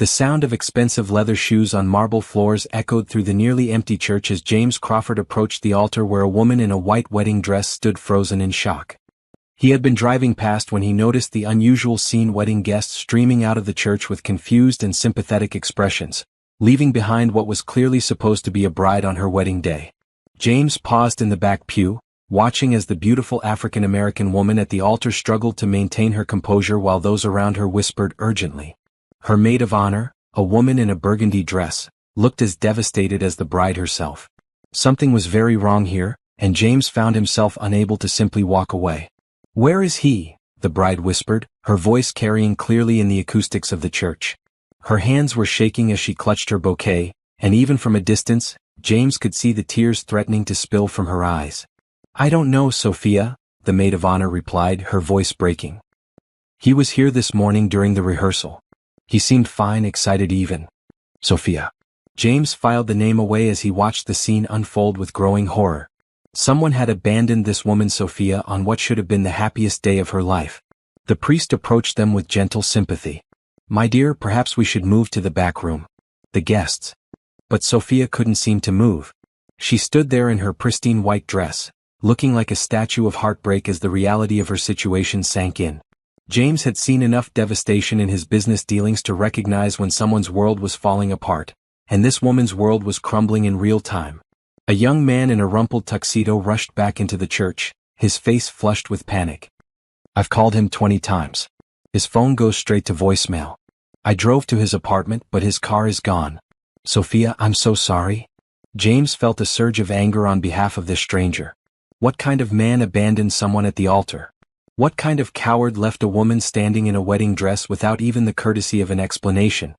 The sound of expensive leather shoes on marble floors echoed through the nearly empty church as James Crawford approached the altar where a woman in a white wedding dress stood frozen in shock. He had been driving past when he noticed the unusual scene: wedding guests streaming out of the church with confused and sympathetic expressions, leaving behind what was clearly supposed to be a bride on her wedding day. James paused in the back pew, watching as the beautiful African-American woman at the altar struggled to maintain her composure while those around her whispered urgently. Her maid of honor, a woman in a burgundy dress, looked as devastated as the bride herself. Something was very wrong here, and James found himself unable to simply walk away. "Where is he?" the bride whispered, her voice carrying clearly in the acoustics of the church. Her hands were shaking as she clutched her bouquet, and even from a distance, James could see the tears threatening to spill from her eyes. "I don't know, Sophia," the maid of honor replied, her voice breaking. "He was here this morning during the rehearsal. He seemed fine, excited even." "Sophia." James filed the name away as he watched the scene unfold with growing horror. Someone had abandoned this woman Sophia on what should have been the happiest day of her life. The priest approached them with gentle sympathy. "My dear, perhaps we should move to the back room." The guests. But Sophia couldn't seem to move. She stood there in her pristine white dress, looking like a statue of heartbreak as the reality of her situation sank in. James had seen enough devastation in his business dealings to recognize when someone's world was falling apart, and this woman's world was crumbling in real time. A young man in a rumpled tuxedo rushed back into the church, his face flushed with panic. "I've called him 20 times. His phone goes straight to voicemail. I drove to his apartment, but his car is gone. Sophia, I'm so sorry." James felt a surge of anger on behalf of this stranger. What kind of man abandoned someone at the altar? What kind of coward left a woman standing in a wedding dress without even the courtesy of an explanation?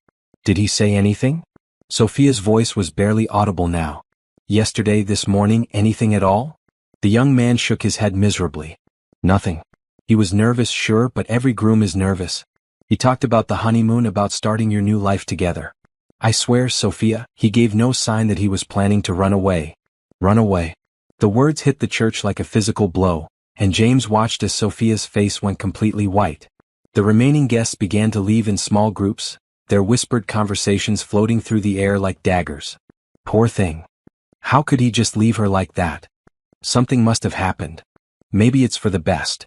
Did he say anything? Sophia's voice was barely audible now. "Yesterday, this morning, anything at all?" The young man shook his head miserably. "Nothing." He was nervous, sure, but every groom is nervous. He talked about the honeymoon, about starting your new life together. "I swear, Sophia," he gave no sign that he was planning to run away. Run away. The words hit the church like a physical blow, and James watched as Sophia's face went completely white. The remaining guests began to leave in small groups, their whispered conversations floating through the air like daggers. Poor thing. How could he just leave her like that? Something must have happened. Maybe it's for the best.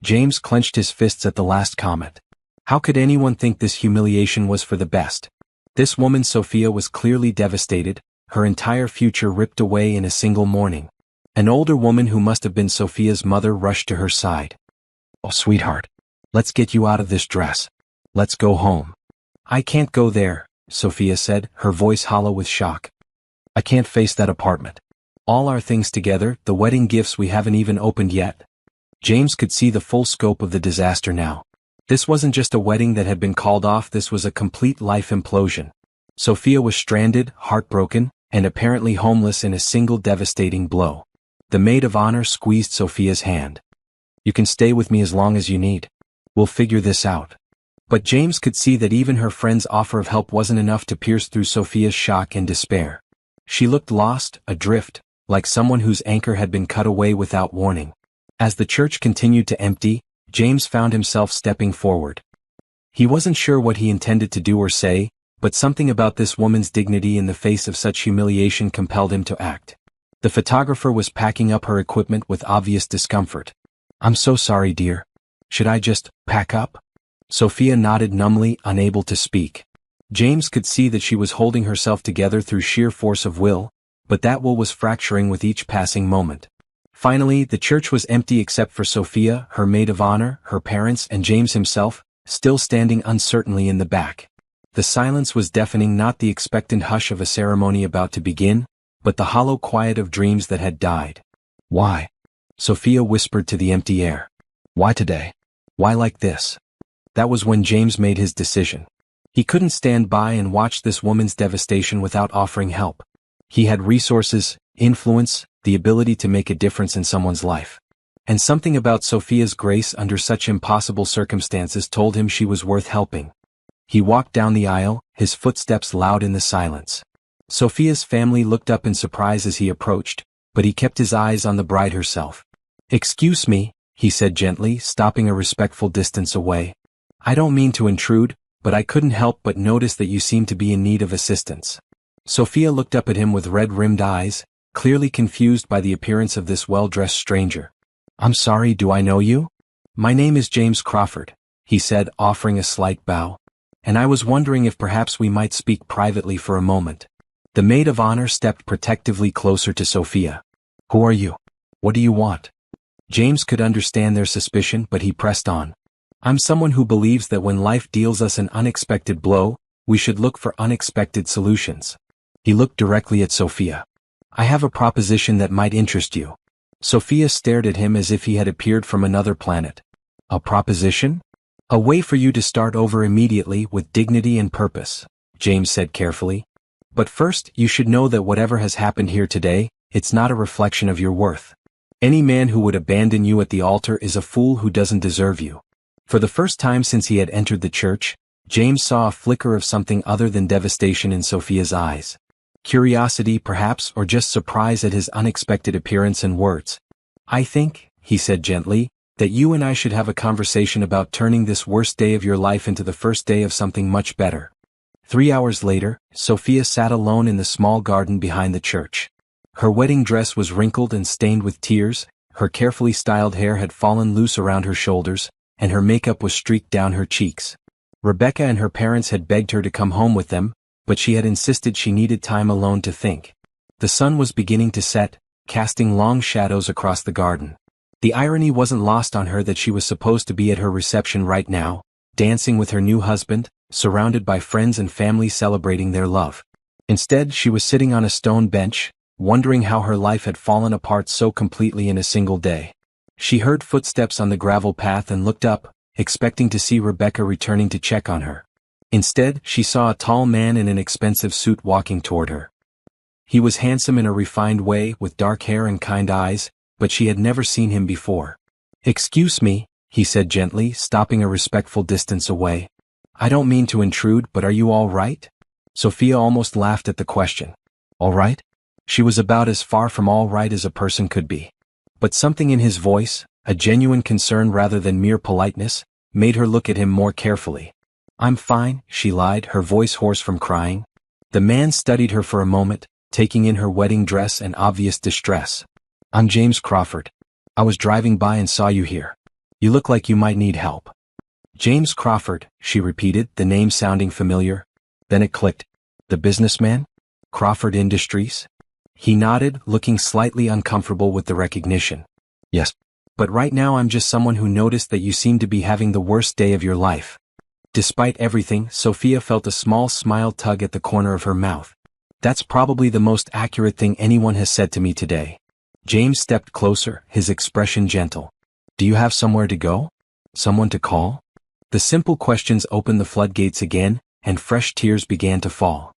James clenched his fists at the last comment. How could anyone think this humiliation was for the best? This woman Sophia was clearly devastated, her entire future ripped away in a single morning. An older woman who must have been Sophia's mother rushed to her side. "Oh, sweetheart. Let's get you out of this dress. Let's go home." "I can't go there," Sophia said, her voice hollow with shock. "I can't face that apartment. All our things together, the wedding gifts we haven't even opened yet." James could see the full scope of the disaster now. This wasn't just a wedding that had been called off, this was a complete life implosion. Sophia was stranded, heartbroken, and apparently homeless in a single devastating blow. The maid of honor squeezed Sophia's hand. "You can stay with me as long as you need. We'll figure this out." But James could see that even her friend's offer of help wasn't enough to pierce through Sophia's shock and despair. She looked lost, adrift, like someone whose anchor had been cut away without warning. As the church continued to empty, James found himself stepping forward. He wasn't sure what he intended to do or say, but something about this woman's dignity in the face of such humiliation compelled him to act. The photographer was packing up her equipment with obvious discomfort. "I'm so sorry, dear. Should I just pack up?" Sophia nodded numbly, unable to speak. James could see that she was holding herself together through sheer force of will, but that will was fracturing with each passing moment. Finally, the church was empty except for Sophia, her maid of honor, her parents, and James himself, still standing uncertainly in the back. The silence was deafening, not the expectant hush of a ceremony about to begin, but the hollow quiet of dreams that had died. "Why?" Sophia whispered to the empty air. "Why today? Why like this?" That was when James made his decision. He couldn't stand by and watch this woman's devastation without offering help. He had resources, influence, the ability to make a difference in someone's life. And something about Sophia's grace under such impossible circumstances told him she was worth helping. He walked down the aisle, his footsteps loud in the silence. Sophia's family looked up in surprise as he approached, but he kept his eyes on the bride herself. "Excuse me," he said gently, stopping a respectful distance away. "I don't mean to intrude, but I couldn't help but notice that you seem to be in need of assistance." Sophia looked up at him with red-rimmed eyes, clearly confused by the appearance of this well-dressed stranger. "I'm sorry, do I know you?" "My name is James Crawford," he said, offering a slight bow. "And I was wondering if perhaps we might speak privately for a moment." The maid of honor stepped protectively closer to Sophia. "Who are you? What do you want?" James could understand their suspicion, but he pressed on. "I'm someone who believes that when life deals us an unexpected blow, we should look for unexpected solutions." He looked directly at Sophia. "I have a proposition that might interest you." Sophia stared at him as if he had appeared from another planet. "A proposition?" "A way for you to start over immediately with dignity and purpose," James said carefully. "But first, you should know that whatever has happened here today, it's not a reflection of your worth. Any man who would abandon you at the altar is a fool who doesn't deserve you." For the first time since he had entered the church, James saw a flicker of something other than devastation in Sophia's eyes. Curiosity, perhaps, or just surprise at his unexpected appearance and words. "I think," he said gently, "that you and I should have a conversation about turning this worst day of your life into the first day of something much better." 3 hours later, Sophia sat alone in the small garden behind the church. Her wedding dress was wrinkled and stained with tears, her carefully styled hair had fallen loose around her shoulders, and her makeup was streaked down her cheeks. Rebecca and her parents had begged her to come home with them, but she had insisted she needed time alone to think. The sun was beginning to set, casting long shadows across the garden. The irony wasn't lost on her that she was supposed to be at her reception right now, dancing with her new husband, surrounded by friends and family celebrating their love. Instead, she was sitting on a stone bench, wondering how her life had fallen apart so completely in a single day. She heard footsteps on the gravel path and looked up, expecting to see Rebecca returning to check on her. Instead, she saw a tall man in an expensive suit walking toward her. He was handsome in a refined way, with dark hair and kind eyes, but she had never seen him before. "Excuse me," he said gently, stopping a respectful distance away. "I don't mean to intrude, but are you all right?" Sophia almost laughed at the question. All right? She was about as far from all right as a person could be. But something in his voice, a genuine concern rather than mere politeness, made her look at him more carefully. "I'm fine," she lied, her voice hoarse from crying. The man studied her for a moment, taking in her wedding dress and obvious distress. "I'm James Crawford. I was driving by and saw you here. You look like you might need help." "James Crawford," she repeated, the name sounding familiar. Then it clicked. "The businessman? Crawford Industries?" He nodded, looking slightly uncomfortable with the recognition. "Yes. But right now I'm just someone who noticed that you seem to be having the worst day of your life." Despite everything, Sophia felt a small smile tug at the corner of her mouth. "That's probably the most accurate thing anyone has said to me today." James stepped closer, his expression gentle. "Do you have somewhere to go? Someone to call?" The simple questions opened the floodgates again, and fresh tears began to fall.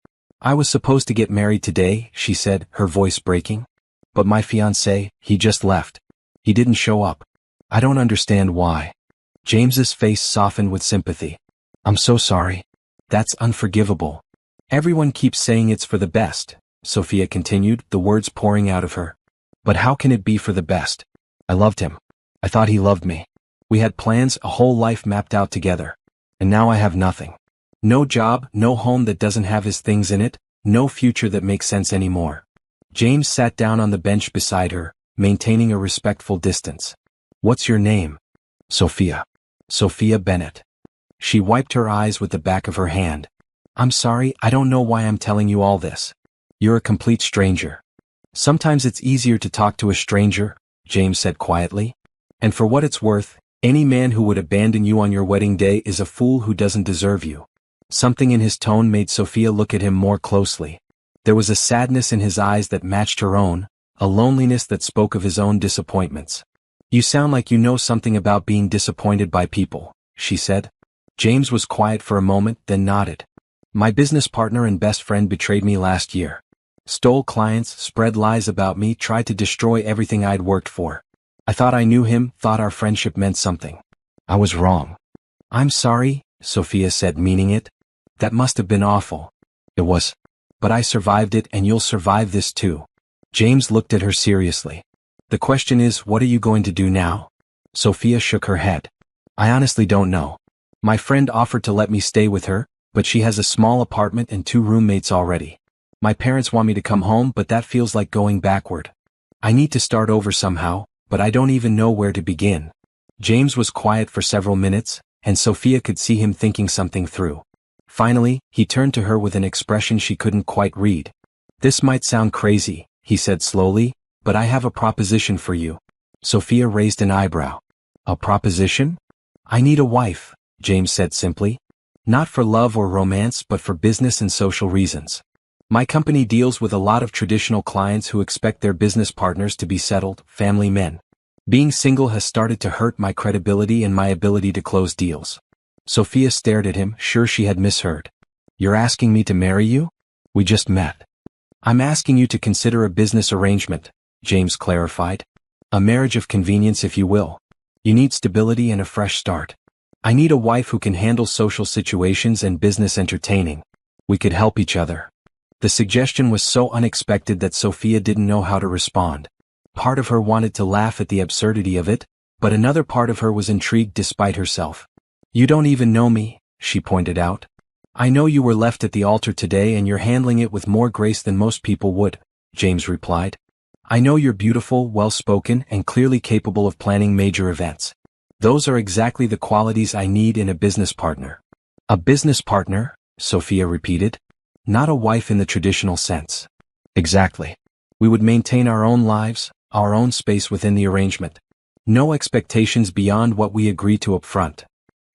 "I was supposed to get married today," she said, her voice breaking. "But my fiancé, he just left. He didn't show up. I don't understand why." James's face softened with sympathy. "I'm so sorry. That's unforgivable. Everyone keeps saying it's for the best," Sophia continued, the words pouring out of her. "But how can it be for the best? I loved him. I thought he loved me. We had plans, a whole life mapped out together. And now I have nothing. No job, no home that doesn't have his things in it, no future that makes sense anymore." James sat down on the bench beside her, maintaining a respectful distance. "What's your name?" "Sophia. Sophia Bennett." She wiped her eyes with the back of her hand. "I'm sorry, I don't know why I'm telling you all this. You're a complete stranger." "Sometimes it's easier to talk to a stranger," James said quietly. "And for what it's worth, any man who would abandon you on your wedding day is a fool who doesn't deserve you." Something in his tone made Sophia look at him more closely. There was a sadness in his eyes that matched her own, a loneliness that spoke of his own disappointments. "You sound like you know something about being disappointed by people," she said. James was quiet for a moment, then nodded. "My business partner and best friend betrayed me last year. Stole clients, spread lies about me, tried to destroy everything I'd worked for. I thought I knew him, thought our friendship meant something. I was wrong." "I'm sorry," Sophia said, meaning it. "That must have been awful." "It was. But I survived it, and you'll survive this too." James looked at her seriously. "The question is, what are you going to do now?" Sophia shook her head. "I honestly don't know. My friend offered to let me stay with her, but she has a small apartment and 2 roommates already. My parents want me to come home, but that feels like going backward. I need to start over somehow, but I don't even know where to begin. James was quiet for several minutes, and Sophia could see him thinking something through. Finally, he turned to her with an expression she couldn't quite read. This might sound crazy, he said slowly, but I have a proposition for you. Sophia raised an eyebrow. A proposition? I need a wife, James said simply. Not for love or romance, but for business and social reasons. My company deals with a lot of traditional clients who expect their business partners to be settled, family men. Being single has started to hurt my credibility and my ability to close deals. Sophia stared at him, sure she had misheard. You're asking me to marry you? We just met. I'm asking you to consider a business arrangement, James clarified. A marriage of convenience, if you will. You need stability and a fresh start. I need a wife who can handle social situations and business entertaining. We could help each other. The suggestion was so unexpected that Sophia didn't know how to respond. Part of her wanted to laugh at the absurdity of it, but another part of her was intrigued despite herself. You don't even know me, she pointed out. I know you were left at the altar today and you're handling it with more grace than most people would, James replied. I know you're beautiful, well-spoken, and clearly capable of planning major events. Those are exactly the qualities I need in a business partner. A business partner, Sophia repeated. Not a wife in the traditional sense. Exactly. We would maintain our own lives, our own space within the arrangement. No expectations beyond what we agree to up front.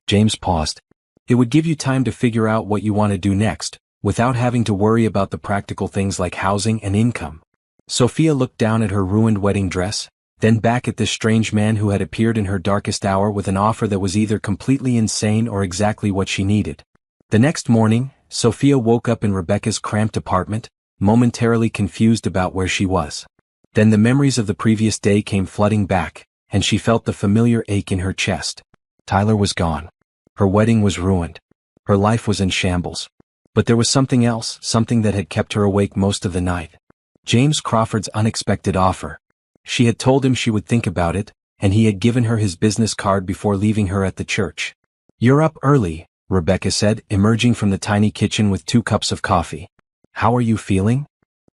James paused. It would give you time to figure out what you want to do next, without having to worry about the practical things like housing and income. Sophia looked down at her ruined wedding dress, then back at this strange man who had appeared in her darkest hour with an offer that was either completely insane or exactly what she needed. The next morning, Sophia woke up in Rebecca's cramped apartment, momentarily confused about where she was. Then the memories of the previous day came flooding back, and she felt the familiar ache in her chest. Tyler was gone. Her wedding was ruined. Her life was in shambles. But there was something else, something that had kept her awake most of the night. James Crawford's unexpected offer. She had told him she would think about it, and he had given her his business card before leaving her at the church. You're up early, Rebecca said, emerging from the tiny kitchen with 2 cups of coffee. How are you feeling?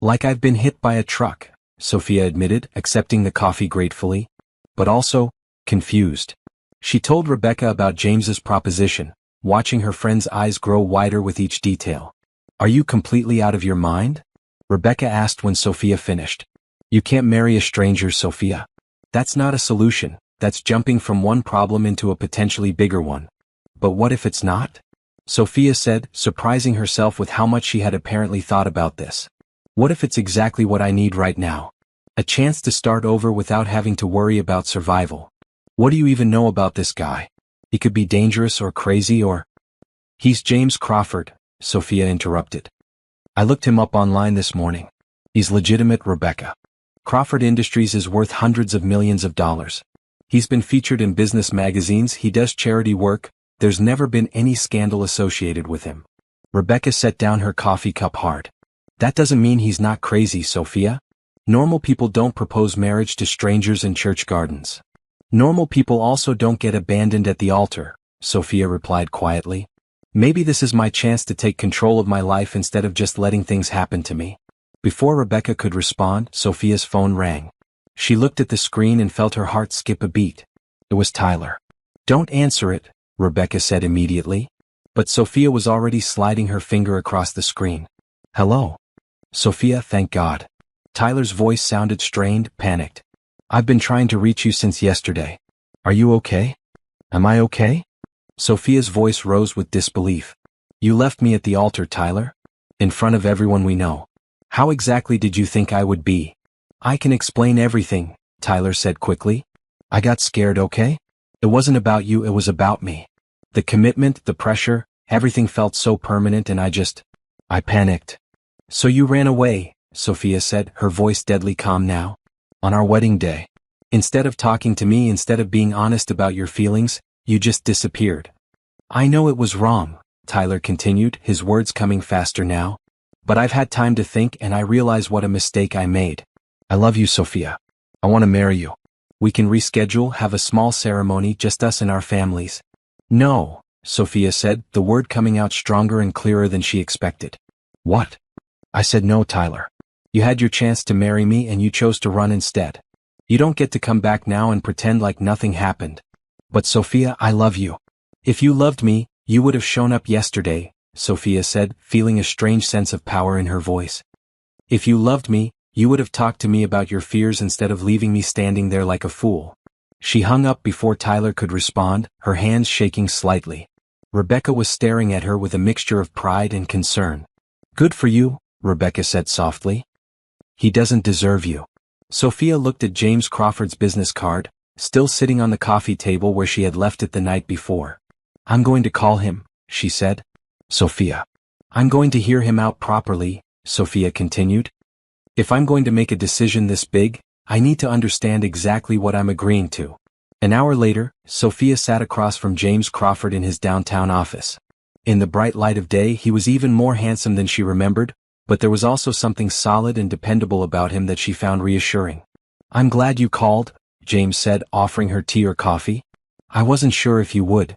Like I've been hit by a truck, Sophia admitted, accepting the coffee gratefully. But also, confused. She told Rebecca about James's proposition, watching her friend's eyes grow wider with each detail. Are you completely out of your mind? Rebecca asked when Sophia finished. You can't marry a stranger, Sophia. That's not a solution, that's jumping from one problem into a potentially bigger one. But what if it's not? Sophia said, surprising herself with how much she had apparently thought about this. What if it's exactly what I need right now? A chance to start over without having to worry about survival. What do you even know about this guy? He could be dangerous or crazy or... He's James Crawford, Sophia interrupted. I looked him up online this morning. He's legitimate, Rebecca. Crawford Industries is worth hundreds of millions of dollars. He's been featured in business magazines, he does charity work. There's never been any scandal associated with him. Rebecca set down her coffee cup hard. That doesn't mean he's not crazy, Sophia. Normal people don't propose marriage to strangers in church gardens. Normal people also don't get abandoned at the altar, Sophia replied quietly. Maybe this is my chance to take control of my life instead of just letting things happen to me. Before Rebecca could respond, Sophia's phone rang. She looked at the screen and felt her heart skip a beat. It was Tyler. Don't answer it, Rebecca said immediately. But Sophia was already sliding her finger across the screen. Hello? Sophia, thank God. Tyler's voice sounded strained, panicked. I've been trying to reach you since yesterday. Are you okay? Am I okay? Sophia's voice rose with disbelief. You left me at the altar, Tyler? In front of everyone we know. How exactly did you think I would be? I can explain everything, Tyler said quickly. I got scared, okay? It wasn't about you, it was about me. The commitment, the pressure, everything felt so permanent and I panicked. So you ran away, Sophia said, her voice deadly calm now. On our wedding day. Instead of talking to me, instead of being honest about your feelings, you just disappeared. I know it was wrong, Tyler continued, his words coming faster now. But I've had time to think and I realize what a mistake I made. I love you, Sophia. I want to marry you. We can reschedule, have a small ceremony, just us and our families. No, Sophia said, the word coming out stronger and clearer than she expected. What? I said no, Tyler. You had your chance to marry me and you chose to run instead. You don't get to come back now and pretend like nothing happened. But Sophia, I love you. If you loved me, you would have shown up yesterday, Sophia said, feeling a strange sense of power in her voice. If you loved me, you would have talked to me about your fears instead of leaving me standing there like a fool. She hung up before Tyler could respond, her hands shaking slightly. Rebecca was staring at her with a mixture of pride and concern. Good for you, Rebecca said softly. He doesn't deserve you. Sophia looked at James Crawford's business card, still sitting on the coffee table where she had left it the night before. I'm going to call him, she said. Sophia. I'm going to hear him out properly, Sophia continued. If I'm going to make a decision this big, I need to understand exactly what I'm agreeing to. An hour later, Sophia sat across from James Crawford in his downtown office. In the bright light of day, he was even more handsome than she remembered, but there was also something solid and dependable about him that she found reassuring. I'm glad you called, James said, offering her tea or coffee. I wasn't sure if you would.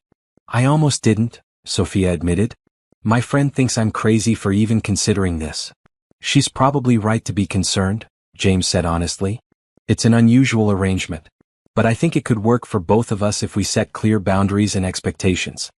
I almost didn't, Sophia admitted. My friend thinks I'm crazy for even considering this. She's probably right to be concerned, James said honestly. It's an unusual arrangement. But I think it could work for both of us if we set clear boundaries and expectations.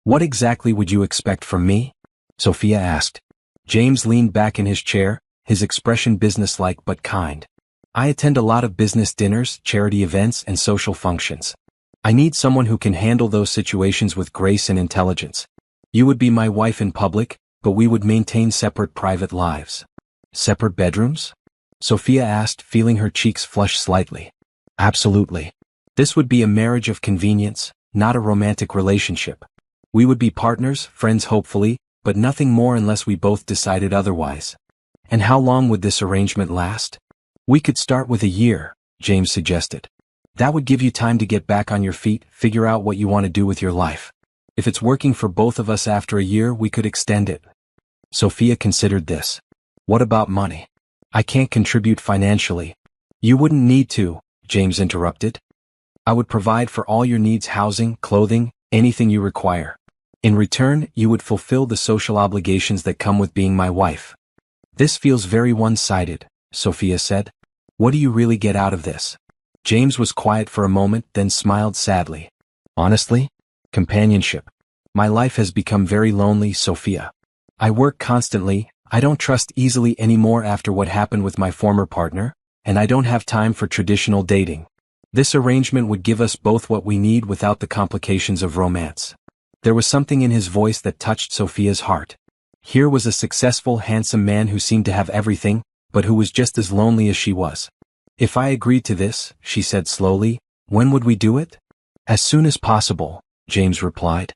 What exactly would you expect from me? Sophia asked. James leaned back in his chair, his expression businesslike but kind. I attend a lot of business dinners, charity events, and social functions. I need someone who can handle those situations with grace and intelligence. You would be my wife in public, but we would maintain separate private lives. Separate bedrooms? Sophia asked, feeling her cheeks flush slightly. Absolutely. This would be a marriage of convenience, not a romantic relationship. We would be partners, friends hopefully, but nothing more unless we both decided otherwise. And how long would this arrangement last? We could start with a year, James suggested. That would give you time to get back on your feet, figure out what you want to do with your life. If it's working for both of us after a year, we could extend it. Sophia considered this. What about money? I can't contribute financially. You wouldn't need to, James interrupted. I would provide for all your needs, housing, clothing, anything you require. In return, you would fulfill the social obligations that come with being my wife. This feels very one-sided, Sophia said. What do you really get out of this? James was quiet for a moment, then smiled sadly. Honestly? Companionship. My life has become very lonely, Sophia. I work constantly, I don't trust easily anymore after what happened with my former partner, and I don't have time for traditional dating. This arrangement would give us both what we need without the complications of romance. There was something in his voice that touched Sophia's heart. Here was a successful, handsome man who seemed to have everything, but who was just as lonely as she was. If I agreed to this, she said slowly, when would we do it? As soon as possible, James replied.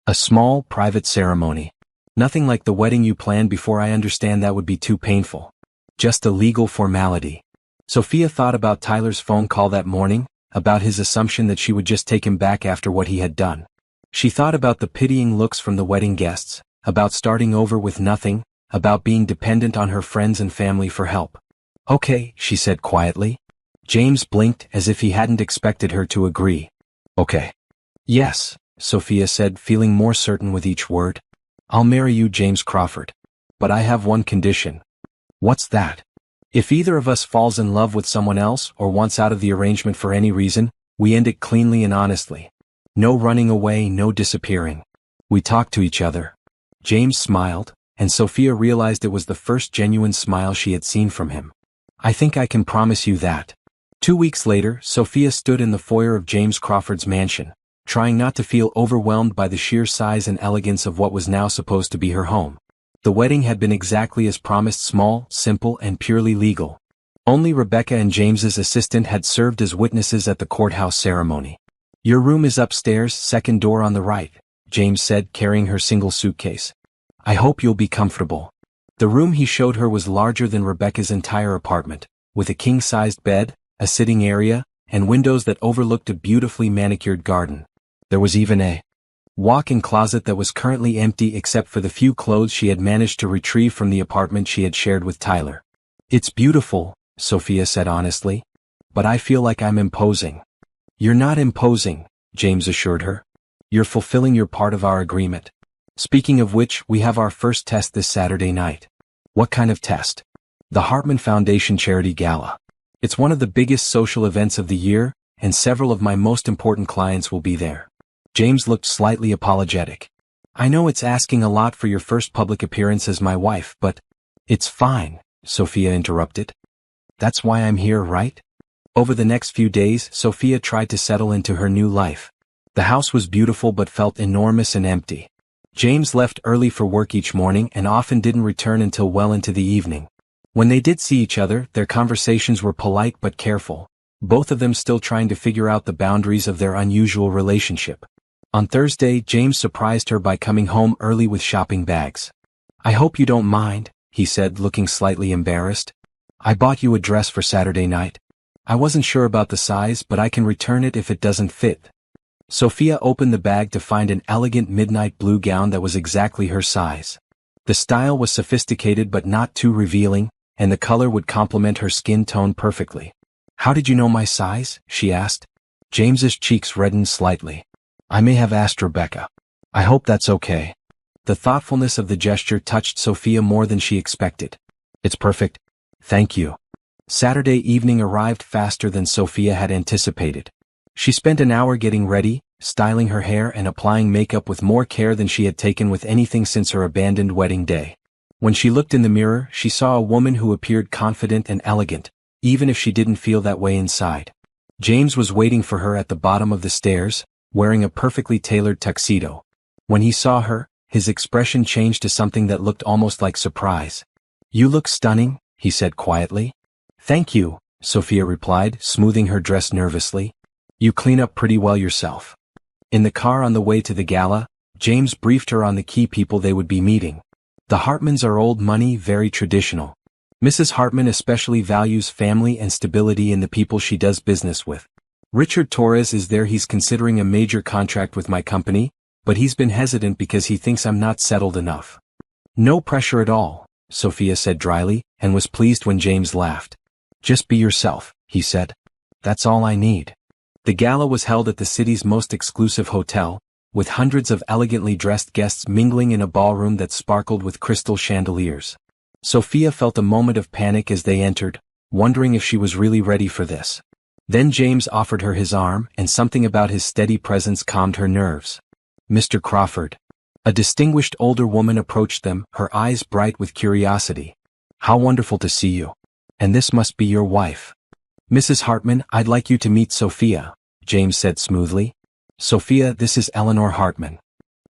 A small, private ceremony. Nothing like the wedding you planned before. I understand that would be too painful. Just a legal formality. Sophia thought about Tyler's phone call that morning, about his assumption that she would just take him back after what he had done. She thought about the pitying looks from the wedding guests, about starting over with nothing, about being dependent on her friends and family for help. Okay, she said quietly. James blinked as if he hadn't expected her to agree. Okay. Yes, Sophia said, feeling more certain with each word. I'll marry you, James Crawford. But I have one condition. What's that? If either of us falls in love with someone else or wants out of the arrangement for any reason, we end it cleanly and honestly. No running away, no disappearing. We talk to each other. James smiled, and Sophia realized it was the first genuine smile she had seen from him. I think I can promise you that. 2 weeks later, Sophia stood in the foyer of James Crawford's mansion, trying not to feel overwhelmed by the sheer size and elegance of what was now supposed to be her home. The wedding had been exactly as promised, small, simple, and purely legal. Only Rebecca and James's assistant had served as witnesses at the courthouse ceremony. Your room is upstairs, second door on the right, James said, carrying her single suitcase. I hope you'll be comfortable. The room he showed her was larger than Rebecca's entire apartment, with a king-sized bed, a sitting area, and windows that overlooked a beautifully manicured garden. There was even a walk-in closet that was currently empty except for the few clothes she had managed to retrieve from the apartment she had shared with Tyler. It's beautiful, Sophia said honestly. But I feel like I'm imposing. You're not imposing, James assured her. You're fulfilling your part of our agreement. Speaking of which, we have our first test this Saturday night. What kind of test? The Hartman Foundation Charity Gala. It's one of the biggest social events of the year, and several of my most important clients will be there. James looked slightly apologetic. I know it's asking a lot for your first public appearance as my wife, but it's fine, Sophia interrupted. That's why I'm here, right? Over the next few days, Sophia tried to settle into her new life. The house was beautiful but felt enormous and empty. James left early for work each morning and often didn't return until well into the evening. When they did see each other, their conversations were polite but careful, both of them still trying to figure out the boundaries of their unusual relationship. On Thursday, James surprised her by coming home early with shopping bags. I hope you don't mind, he said, looking slightly embarrassed. I bought you a dress for Saturday night. I wasn't sure about the size, but I can return it if it doesn't fit. Sophia opened the bag to find an elegant midnight blue gown that was exactly her size. The style was sophisticated but not too revealing, and the color would complement her skin tone perfectly. How did you know my size? She asked. James's cheeks reddened slightly. I may have asked Rebecca. I hope that's okay. The thoughtfulness of the gesture touched Sophia more than she expected. It's perfect. Thank you. Saturday evening arrived faster than Sophia had anticipated. She spent an hour getting ready, styling her hair and applying makeup with more care than she had taken with anything since her abandoned wedding day. When she looked in the mirror, she saw a woman who appeared confident and elegant, even if she didn't feel that way inside. James was waiting for her at the bottom of the stairs, wearing a perfectly tailored tuxedo. When he saw her, his expression changed to something that looked almost like surprise. You look stunning, he said quietly. Thank you, Sophia replied, smoothing her dress nervously. You clean up pretty well yourself. In the car on the way to the gala, James briefed her on the key people they would be meeting. The Hartmans are old money, very traditional. Mrs. Hartman especially values family and stability in the people she does business with. Richard Torres is there. He's considering a major contract with my company, but he's been hesitant because he thinks I'm not settled enough. No pressure at all, Sophia said dryly, and was pleased when James laughed. Just be yourself, he said. That's all I need. The gala was held at the city's most exclusive hotel, with hundreds of elegantly dressed guests mingling in a ballroom that sparkled with crystal chandeliers. Sophia felt a moment of panic as they entered, wondering if she was really ready for this. Then James offered her his arm, and something about his steady presence calmed her nerves. Mr. Crawford. A distinguished older woman approached them, her eyes bright with curiosity. How wonderful to see you. And this must be your wife. Mrs. Hartman, I'd like you to meet Sophia, James said smoothly. Sophia, this is Eleanor Hartman.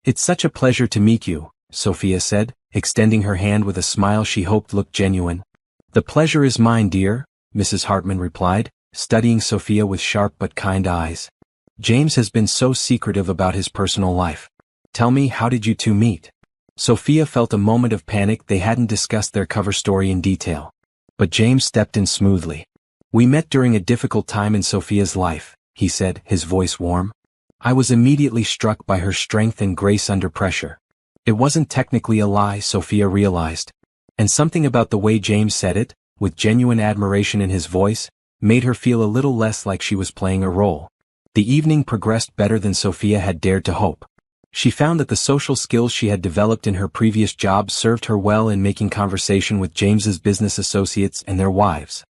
It's such a pleasure to meet you, Sophia said, extending her hand with a smile she hoped looked genuine. The pleasure is mine, dear, Mrs. Hartman replied, studying Sophia with sharp but kind eyes. James has been so secretive about his personal life. Tell me, how did you two meet? Sophia felt a moment of panic. They hadn't discussed their cover story in detail. But James stepped in smoothly. We met during a difficult time in Sophia's life, he said, his voice warm. I was immediately struck by her strength and grace under pressure. It wasn't technically a lie, Sophia realized. And something about the way James said it, with genuine admiration in his voice, made her feel a little less like she was playing a role. The evening progressed better than Sophia had dared to hope. She found that the social skills she had developed in her previous job served her well in making conversation with James's business associates and their wives.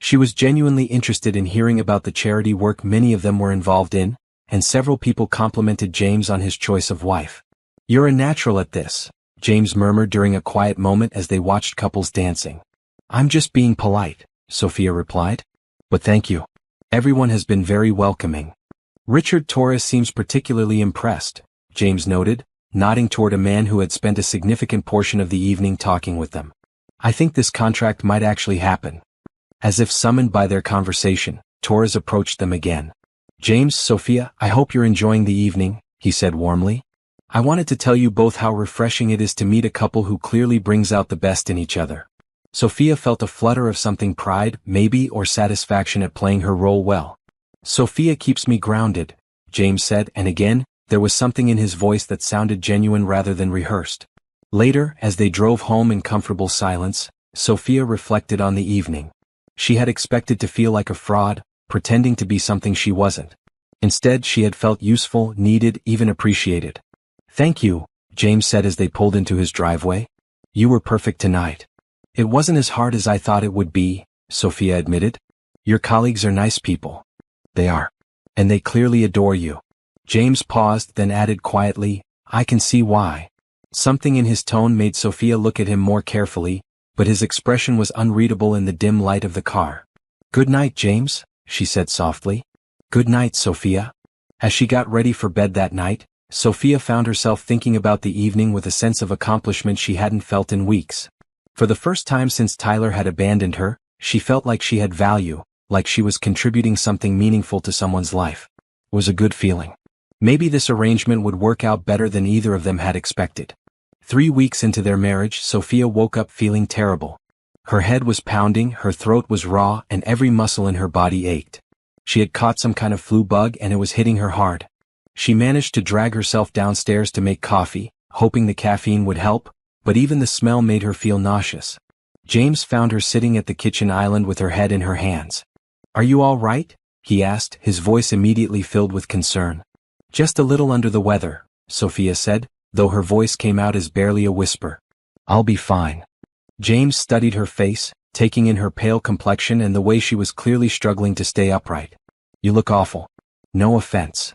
She was genuinely interested in hearing about the charity work many of them were involved in, and several people complimented James on his choice of wife. You're a natural at this, James murmured during a quiet moment as they watched couples dancing. I'm just being polite, Sophia replied. But thank you. Everyone has been very welcoming. Richard Torres seems particularly impressed, James noted, nodding toward a man who had spent a significant portion of the evening talking with them. I think this contract might actually happen. As if summoned by their conversation, Torres approached them again. James, Sophia, I hope you're enjoying the evening, he said warmly. I wanted to tell you both how refreshing it is to meet a couple who clearly brings out the best in each other. Sophia felt a flutter of something, pride, maybe, or satisfaction at playing her role well. Sophia keeps me grounded, James said, and again, there was something in his voice that sounded genuine rather than rehearsed. Later, as they drove home in comfortable silence, Sophia reflected on the evening. She had expected to feel like a fraud, pretending to be something she wasn't. Instead, she had felt useful, needed, even appreciated. "Thank you," James said as they pulled into his driveway. "You were perfect tonight." "It wasn't as hard as I thought it would be," Sophia admitted. "Your colleagues are nice people." "They are. And they clearly adore you." James paused, then added quietly, "I can see why." Something in his tone made Sophia look at him more carefully, but his expression was unreadable in the dim light of the car. "Good night, James," she said softly. "Good night, Sophia." As she got ready for bed that night, Sophia found herself thinking about the evening with a sense of accomplishment she hadn't felt in weeks. For the first time since Tyler had abandoned her, she felt like she had value, like she was contributing something meaningful to someone's life. It was a good feeling. Maybe this arrangement would work out better than either of them had expected. 3 weeks into their marriage, Sophia woke up feeling terrible. Her head was pounding, her throat was raw, and every muscle in her body ached. She had caught some kind of flu bug and it was hitting her hard. She managed to drag herself downstairs to make coffee, hoping the caffeine would help, but even the smell made her feel nauseous. James found her sitting at the kitchen island with her head in her hands. "Are you all right?" he asked, his voice immediately filled with concern. "Just a little under the weather," Sophia said, though her voice came out as barely a whisper. "I'll be fine." James studied her face, taking in her pale complexion and the way she was clearly struggling to stay upright. "You look awful." "No offense."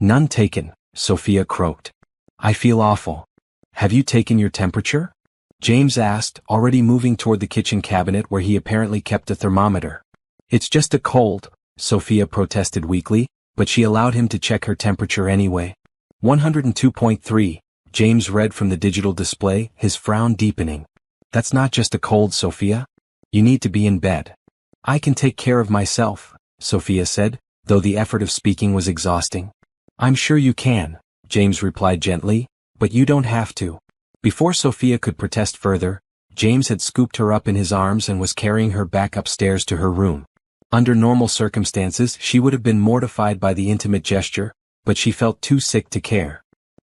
"None taken," Sophia croaked. "I feel awful." "Have you taken your temperature?" James asked, already moving toward the kitchen cabinet where he apparently kept a thermometer. "It's just a cold," Sophia protested weakly, but she allowed him to check her temperature anyway. 102.3, James read from the digital display, his frown deepening. "That's not just a cold, Sophia. You need to be in bed." "I can take care of myself," Sophia said, though the effort of speaking was exhausting. "I'm sure you can," James replied gently, "but you don't have to." Before Sophia could protest further, James had scooped her up in his arms and was carrying her back upstairs to her room. Under normal circumstances, she would have been mortified by the intimate gesture, but she felt too sick to care.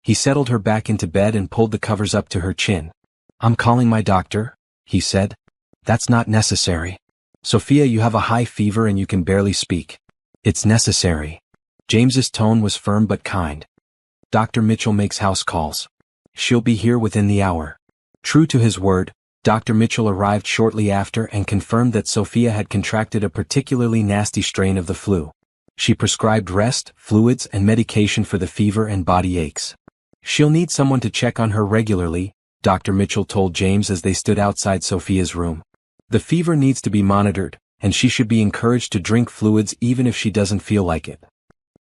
He settled her back into bed and pulled the covers up to her chin. "I'm calling my doctor," he said. "That's not necessary." "Sophia, you have a high fever and you can barely speak." "It's necessary." James's tone was firm but kind. "Dr. Mitchell makes house calls. She'll be here within the hour." True to his word, Dr. Mitchell arrived shortly after and confirmed that Sophia had contracted a particularly nasty strain of the flu. She prescribed rest, fluids, and medication for the fever and body aches. "She'll need someone to check on her regularly," Dr. Mitchell told James as they stood outside Sophia's room. "The fever needs to be monitored, and she should be encouraged to drink fluids even if she doesn't feel like it."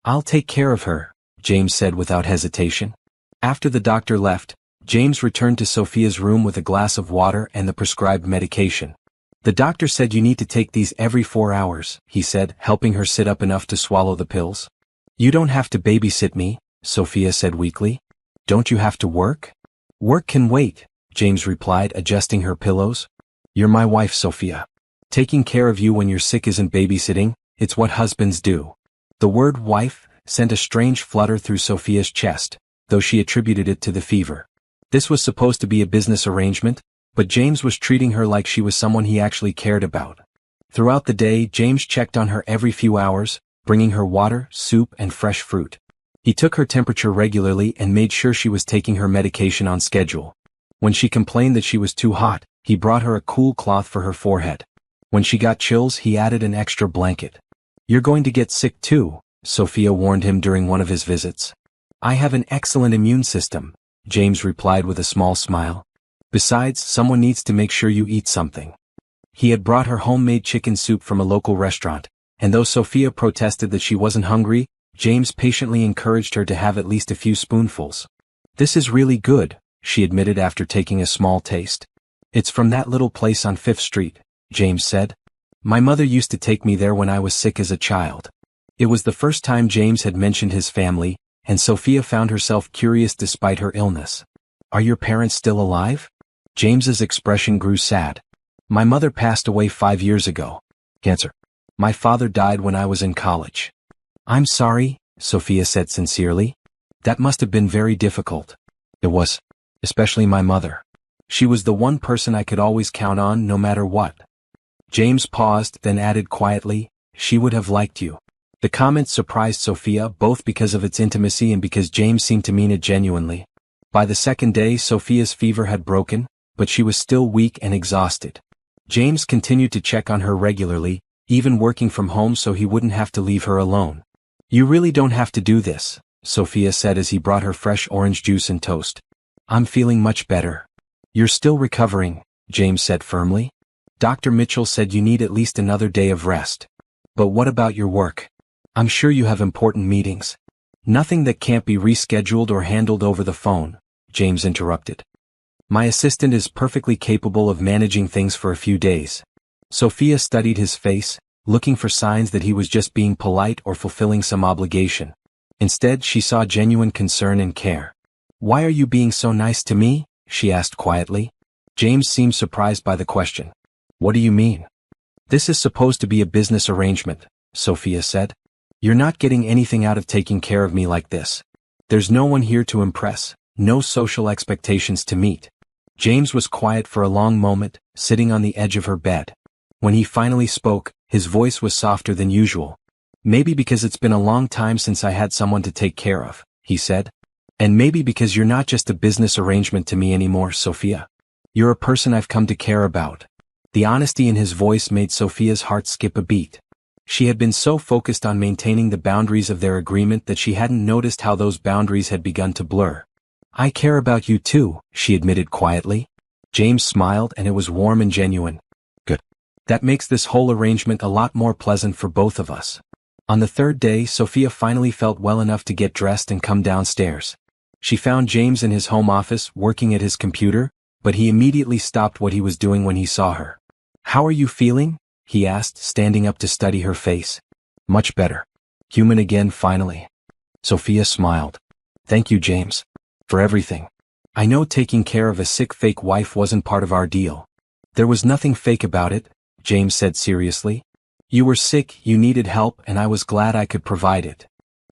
"I'll take care of her," James said without hesitation. After the doctor left, James returned to Sophia's room with a glass of water and the prescribed medication. "The doctor said you need to take these every 4 hours," he said, helping her sit up enough to swallow the pills. "You don't have to babysit me," Sophia said weakly. "Don't you have to work?" "Work can wait," James replied, adjusting her pillows. "You're my wife, Sophia. Taking care of you when you're sick isn't babysitting, it's what husbands do." The word wife sent a strange flutter through Sophia's chest, though she attributed it to the fever. This was supposed to be a business arrangement, but James was treating her like she was someone he actually cared about. Throughout the day, James checked on her every few hours, bringing her water, soup, and fresh fruit. He took her temperature regularly and made sure she was taking her medication on schedule. When she complained that she was too hot, he brought her a cool cloth for her forehead. When she got chills, he added an extra blanket. "You're going to get sick too," Sophia warned him during one of his visits. "I have an excellent immune system," James replied with a small smile. "Besides, someone needs to make sure you eat something." He had brought her homemade chicken soup from a local restaurant, and though Sophia protested that she wasn't hungry, James patiently encouraged her to have at least a few spoonfuls. "This is really good," she admitted after taking a small taste. "It's from that little place on 5th Street, James said. "My mother used to take me there when I was sick as a child." It was the first time James had mentioned his family, and Sophia found herself curious despite her illness. "Are your parents still alive?" James's expression grew sad. "My mother passed away 5 years ago. Cancer. My father died when I was in college." "I'm sorry," Sophia said sincerely. "That must have been very difficult." "It was. Especially my mother. She was the one person I could always count on no matter what." James paused, then added quietly, "She would have liked you." The comment surprised Sophia both because of its intimacy and because James seemed to mean it genuinely. By the second day Sophia's fever had broken, but she was still weak and exhausted. James continued to check on her regularly, even working from home so he wouldn't have to leave her alone. "You really don't have to do this," Sophia said as he brought her fresh orange juice and toast. "I'm feeling much better." "You're still recovering," James said firmly. "Dr. Mitchell said you need at least another day of rest." "But what about your work? I'm sure you have important meetings." "Nothing that can't be rescheduled or handled over the phone," James interrupted. "My assistant is perfectly capable of managing things for a few days." Sophia studied his face, looking for signs that he was just being polite or fulfilling some obligation. Instead, she saw genuine concern and care. "Why are you being so nice to me?" she asked quietly. James seemed surprised by the question. "What do you mean?" "This is supposed to be a business arrangement," Sophia said. "You're not getting anything out of taking care of me like this. There's no one here to impress, no social expectations to meet." James was quiet for a long moment, sitting on the edge of her bed. When he finally spoke, his voice was softer than usual. "Maybe because it's been a long time since I had someone to take care of," he said. "And maybe because you're not just a business arrangement to me anymore, Sophia. You're a person I've come to care about." The honesty in his voice made Sophia's heart skip a beat. She had been so focused on maintaining the boundaries of their agreement that she hadn't noticed how those boundaries had begun to blur. "I care about you too," she admitted quietly. James smiled and it was warm and genuine. "Good. That makes this whole arrangement a lot more pleasant for both of us." On the third day, Sophia finally felt well enough to get dressed and come downstairs. She found James in his home office working at his computer, but he immediately stopped what he was doing when he saw her. "How are you feeling?" he asked, standing up to study her face. "Much better. Human again finally." Sophia smiled. "Thank you, James. For everything. I know taking care of a sick fake wife wasn't part of our deal." "There was nothing fake about it," James said seriously. "You were sick, you needed help, and I was glad I could provide it."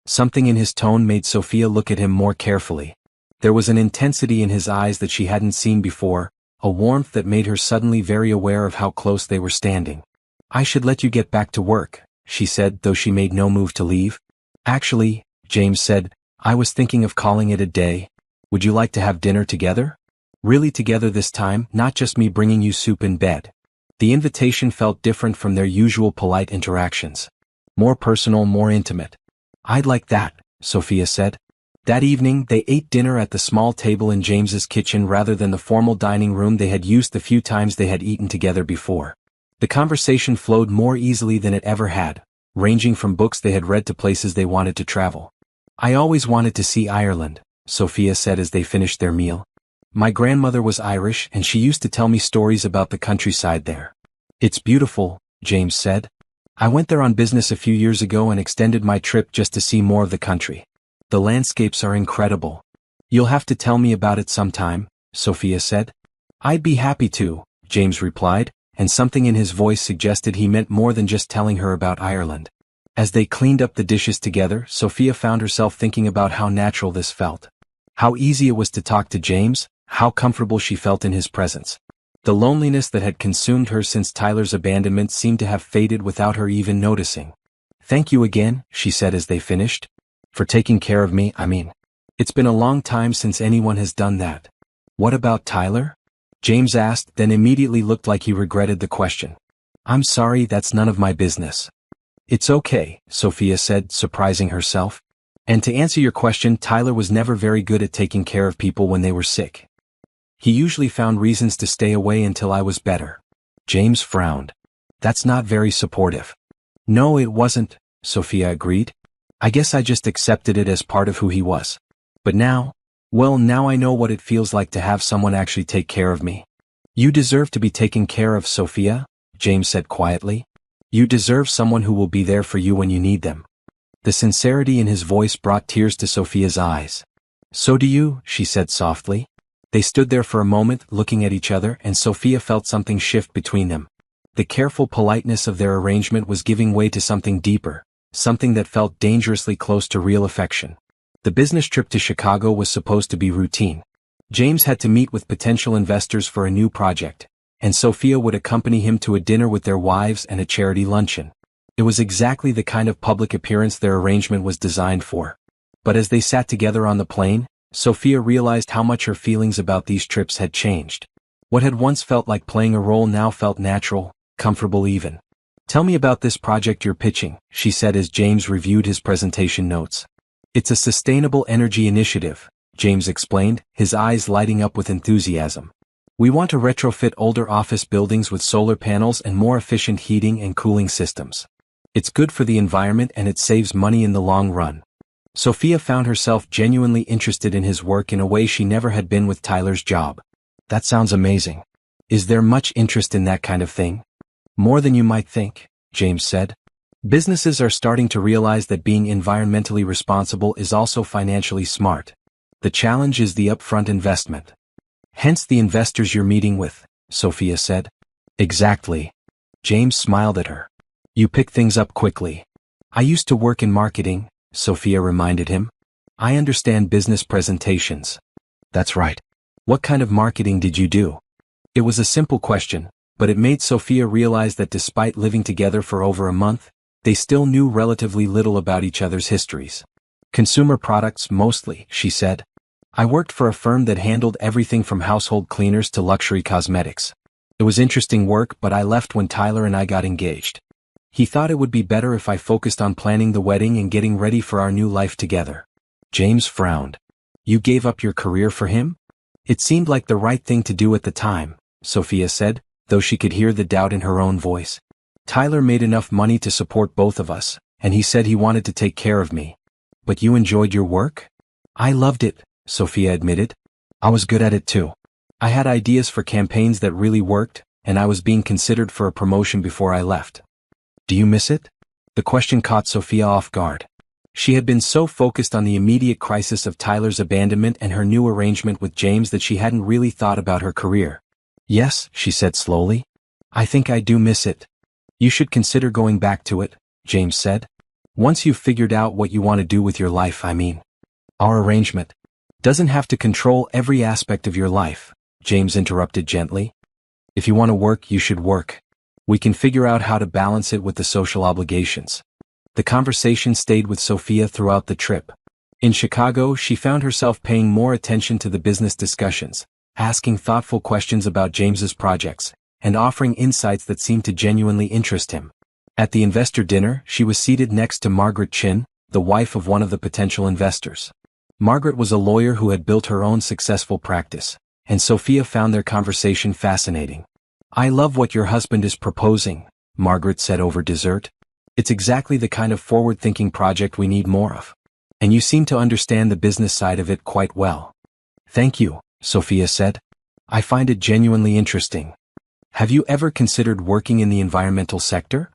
Something in his tone made Sophia look at him more carefully. There was an intensity in his eyes that she hadn't seen before, a warmth that made her suddenly very aware of how close they were standing. "I should let you get back to work," she said, though she made no move to leave. "Actually," James said, "I was thinking of calling it a day. Would you like to have dinner together? Really together this time, not just me bringing you soup in bed." The invitation felt different from their usual polite interactions. More personal, more intimate. "I'd like that," Sophia said. That evening, they ate dinner at the small table in James's kitchen rather than the formal dining room they had used the few times they had eaten together before. The conversation flowed more easily than it ever had, ranging from books they had read to places they wanted to travel. "I always wanted to see Ireland," Sophia said as they finished their meal. "My grandmother was Irish and she used to tell me stories about the countryside there." "It's beautiful," James said. "I went there on business a few years ago and extended my trip just to see more of the country. The landscapes are incredible." "You'll have to tell me about it sometime," Sophia said. "I'd be happy to," James replied, and something in his voice suggested he meant more than just telling her about Ireland. As they cleaned up the dishes together, Sophia found herself thinking about how natural this felt. How easy it was to talk to James, how comfortable she felt in his presence. The loneliness that had consumed her since Tyler's abandonment seemed to have faded without her even noticing. "Thank you again," she said as they finished. "For taking care of me, I mean. It's been a long time since anyone has done that." "What about Tyler?" James asked, then immediately looked like he regretted the question. "I'm sorry, that's none of my business." "It's okay," Sophia said, surprising herself. "And to answer your question, Tyler was never very good at taking care of people when they were sick. He usually found reasons to stay away until I was better." James frowned. "That's not very supportive." "No, it wasn't," Sophia agreed. "I guess I just accepted it as part of who he was. But now, well, now I know what it feels like to have someone actually take care of me." "You deserve to be taken care of, Sophia," James said quietly. "You deserve someone who will be there for you when you need them." The sincerity in his voice brought tears to Sophia's eyes. "So do you," she said softly. They stood there for a moment, looking at each other, and Sophia felt something shift between them. The careful politeness of their arrangement was giving way to something deeper, something that felt dangerously close to real affection. The business trip to Chicago was supposed to be routine. James had to meet with potential investors for a new project, and Sophia would accompany him to a dinner with their wives and a charity luncheon. It was exactly the kind of public appearance their arrangement was designed for. But as they sat together on the plane, Sophia realized how much her feelings about these trips had changed. What had once felt like playing a role now felt natural, comfortable even. "Tell me about this project you're pitching," she said as James reviewed his presentation notes. "It's a sustainable energy initiative," James explained, his eyes lighting up with enthusiasm. "We want to retrofit older office buildings with solar panels and more efficient heating and cooling systems. It's good for the environment and it saves money in the long run." Sophia found herself genuinely interested in his work in a way she never had been with Tyler's job. "That sounds amazing. Is there much interest in that kind of thing?" "More than you might think," James said. "Businesses are starting to realize that being environmentally responsible is also financially smart. The challenge is the upfront investment. Hence the investors you're meeting with," Sophia said. "Exactly." James smiled at her. "You pick things up quickly." "I used to work in marketing," Sophia reminded him. "I understand business presentations." "That's right. What kind of marketing did you do?" It was a simple question, but it made Sophia realize that despite living together for over a month, they still knew relatively little about each other's histories. "Consumer products mostly," she said. "I worked for a firm that handled everything from household cleaners to luxury cosmetics. It was interesting work, but I left when Tyler and I got engaged. He thought it would be better if I focused on planning the wedding and getting ready for our new life together." James frowned. "You gave up your career for him?" "It seemed like the right thing to do at the time," Sophia said, though she could hear the doubt in her own voice. "Tyler made enough money to support both of us, and he said he wanted to take care of me." "But you enjoyed your work?" "I loved it," Sophia admitted. "I was good at it too. I had ideas for campaigns that really worked, and I was being considered for a promotion before I left." "Do you miss it?" The question caught Sophia off guard. She had been so focused on the immediate crisis of Tyler's abandonment and her new arrangement with James that she hadn't really thought about her career. "Yes," she said slowly. "I think I do miss it." "You should consider going back to it," James said. "Once you've figured out what you want to do with your life, I mean. Our arrangement doesn't have to control every aspect of your life," James interrupted gently. "If you want to work, you should work. We can figure out how to balance it with the social obligations." The conversation stayed with Sophia throughout the trip. In Chicago, she found herself paying more attention to the business discussions, asking thoughtful questions about James's projects, and offering insights that seemed to genuinely interest him. At the investor dinner, she was seated next to Margaret Chin, the wife of one of the potential investors. Margaret was a lawyer who had built her own successful practice, and Sophia found their conversation fascinating. "I love what your husband is proposing," Margaret said over dessert. "It's exactly the kind of forward-thinking project we need more of. And you seem to understand the business side of it quite well." "Thank you," Sophia said. "I find it genuinely interesting." "Have you ever considered working in the environmental sector?"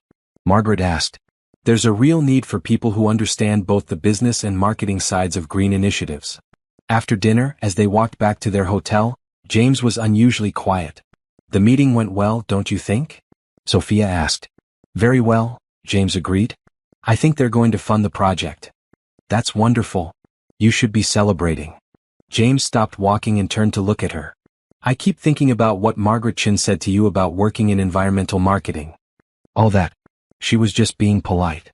Margaret asked. "There's a real need for people who understand both the business and marketing sides of green initiatives." After dinner, as they walked back to their hotel, James was unusually quiet. "The meeting went well, don't you think?" Sophia asked. "Very well," James agreed. "I think they're going to fund the project." "That's wonderful. You should be celebrating." James stopped walking and turned to look at her. "I keep thinking about what Margaret Chin said to you about working in environmental marketing." "All that." She was just being polite.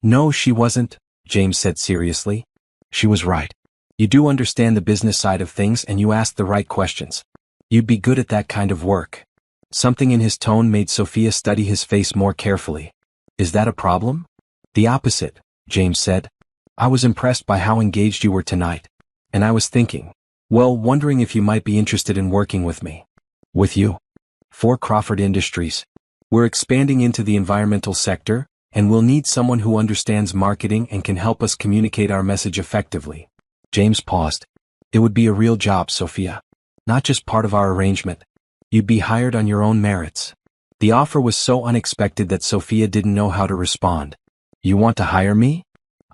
"No, she wasn't," James said seriously. "She was right. You do understand the business side of things and you ask the right questions. You'd be good at that kind of work." Something in his tone made Sophia study his face more carefully. "Is that a problem?" "The opposite," James said. "I was impressed by how engaged you were tonight. And I was thinking, wondering if you might be interested in working with me." "With you?" "For Crawford Industries. We're expanding into the environmental sector, and we'll need someone who understands marketing and can help us communicate our message effectively." James paused. "It would be a real job, Sophia. Not just part of our arrangement. You'd be hired on your own merits." The offer was so unexpected that Sophia didn't know how to respond. "You want to hire me?"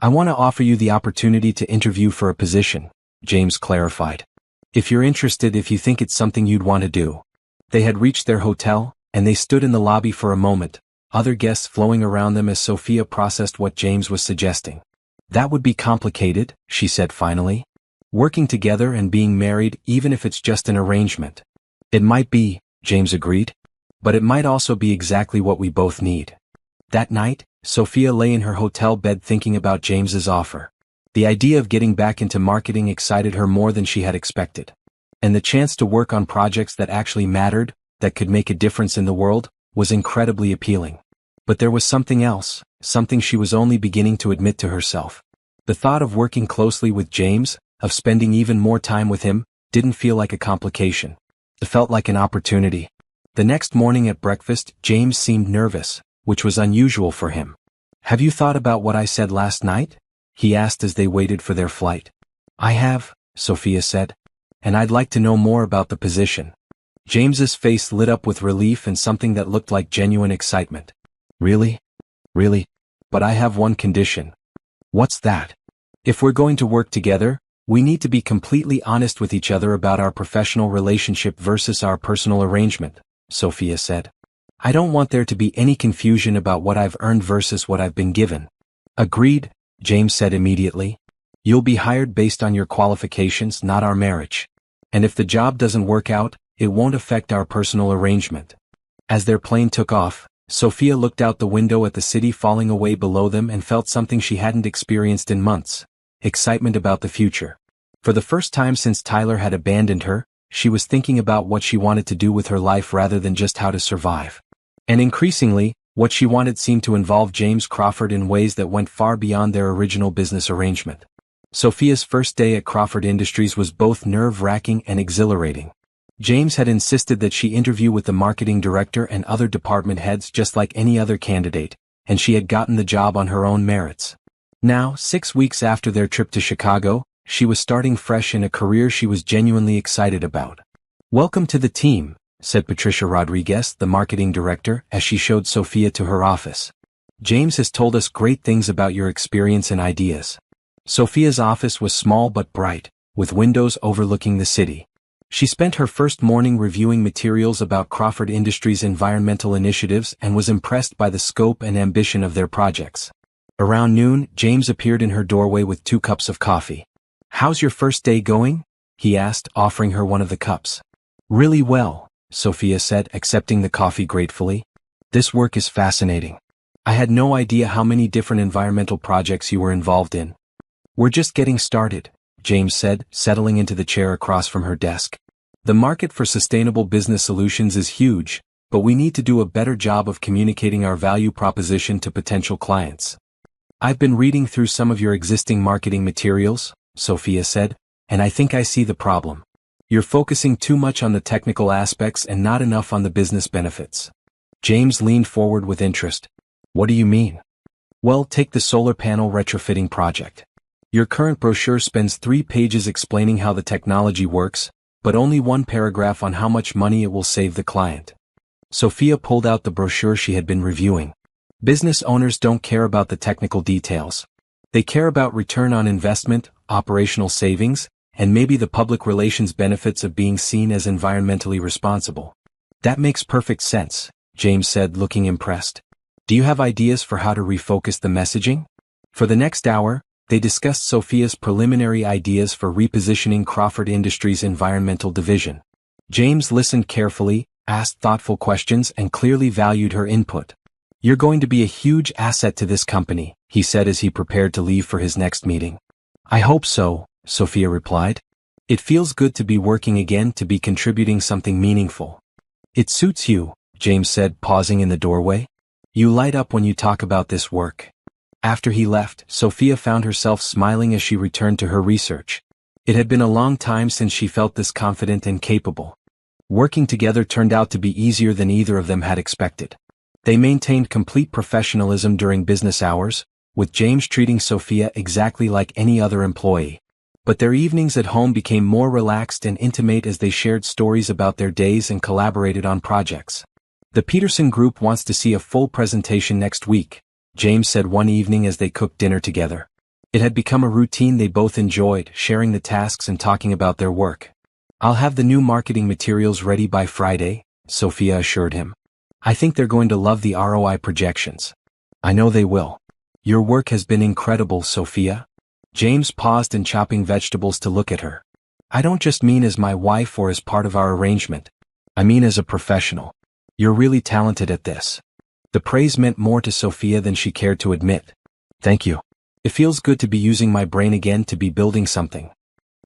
"I want to offer you the opportunity to interview for a position," James clarified. "If you're interested, if you think it's something you'd want to do." They had reached their hotel, and they stood in the lobby for a moment, other guests flowing around them as Sophia processed what James was suggesting. "That would be complicated," she said finally. "Working together and being married, even if it's just an arrangement." "It might be," James agreed. "But it might also be exactly what we both need." That night, Sophia lay in her hotel bed thinking about James's offer. The idea of getting back into marketing excited her more than she had expected. And the chance to work on projects that actually mattered, that could make a difference in the world, was incredibly appealing. But there was something else, something she was only beginning to admit to herself. The thought of working closely with James, of spending even more time with him, didn't feel like a complication. It felt like an opportunity. The next morning at breakfast, James seemed nervous, which was unusual for him. "Have you thought about what I said last night?" he asked as they waited for their flight. "I have," Sophia said. "And I'd like to know more about the position." James's face lit up with relief and something that looked like genuine excitement. "Really? Really? But I have one condition." "What's that?" "If we're going to work together, we need to be completely honest with each other about our professional relationship versus our personal arrangement," Sophia said. "I don't want there to be any confusion about what I've earned versus what I've been given." "Agreed," James said immediately. "You'll be hired based on your qualifications, not our marriage. And if the job doesn't work out, it won't affect our personal arrangement." As their plane took off, Sophia looked out the window at the city falling away below them and felt something she hadn't experienced in months: excitement about the future. For the first time since Tyler had abandoned her, she was thinking about what she wanted to do with her life rather than just how to survive. And increasingly, what she wanted seemed to involve James Crawford in ways that went far beyond their original business arrangement. Sophia's first day at Crawford Industries was both nerve-wracking and exhilarating. James had insisted that she interview with the marketing director and other department heads just like any other candidate, and she had gotten the job on her own merits. Now, 6 weeks after their trip to Chicago, she was starting fresh in a career she was genuinely excited about. "Welcome to the team," said Patricia Rodriguez, the marketing director, as she showed Sophia to her office. "James has told us great things about your experience and ideas." Sophia's office was small but bright, with windows overlooking the city. She spent her first morning reviewing materials about Crawford Industries' environmental initiatives and was impressed by the scope and ambition of their projects. Around noon, James appeared in her doorway with 2 cups of coffee. "How's your first day going?" he asked, offering her one of the cups. "Really well," Sophia said, accepting the coffee gratefully. "This work is fascinating. I had no idea how many different environmental projects you were involved in." "We're just getting started," James said, settling into the chair across from her desk. "The market for sustainable business solutions is huge, but we need to do a better job of communicating our value proposition to potential clients." "I've been reading through some of your existing marketing materials," Sophia said, "and I think I see the problem. You're focusing too much on the technical aspects and not enough on the business benefits." James leaned forward with interest. "What do you mean?" "Well, take the solar panel retrofitting project. Your current brochure spends 3 pages explaining how the technology works, but only 1 paragraph on how much money it will save the client." Sophia pulled out the brochure she had been reviewing. Business owners don't care about the technical details. They care about return on investment, operational savings, and maybe the public relations benefits of being seen as environmentally responsible. "That makes perfect sense," James said, looking impressed. "Do you have ideas for how to refocus the messaging?" For the next hour, they discussed Sophia's preliminary ideas for repositioning Crawford Industries' environmental division. James listened carefully, asked thoughtful questions, and clearly valued her input. "You're going to be a huge asset to this company," he said as he prepared to leave for his next meeting. "I hope so," Sophia replied. "It feels good to be working again, to be contributing something meaningful." "It suits you," James said, pausing in the doorway. "You light up when you talk about this work." After he left, Sophia found herself smiling as she returned to her research. It had been a long time since she felt this confident and capable. Working together turned out to be easier than either of them had expected. They maintained complete professionalism during business hours, with James treating Sophia exactly like any other employee. But their evenings at home became more relaxed and intimate as they shared stories about their days and collaborated on projects. "The Peterson Group wants to see a full presentation next week," James said one evening as they cooked dinner together. It had become a routine they both enjoyed, sharing the tasks and talking about their work. "I'll have the new marketing materials ready by Friday," Sophia assured him. "I think they're going to love the ROI projections." "I know they will. Your work has been incredible, Sophia." James paused in chopping vegetables to look at her. "I don't just mean as my wife or as part of our arrangement. I mean as a professional. You're really talented at this." The praise meant more to Sophia than she cared to admit. Thank you. It feels good to be using my brain again, to be building something.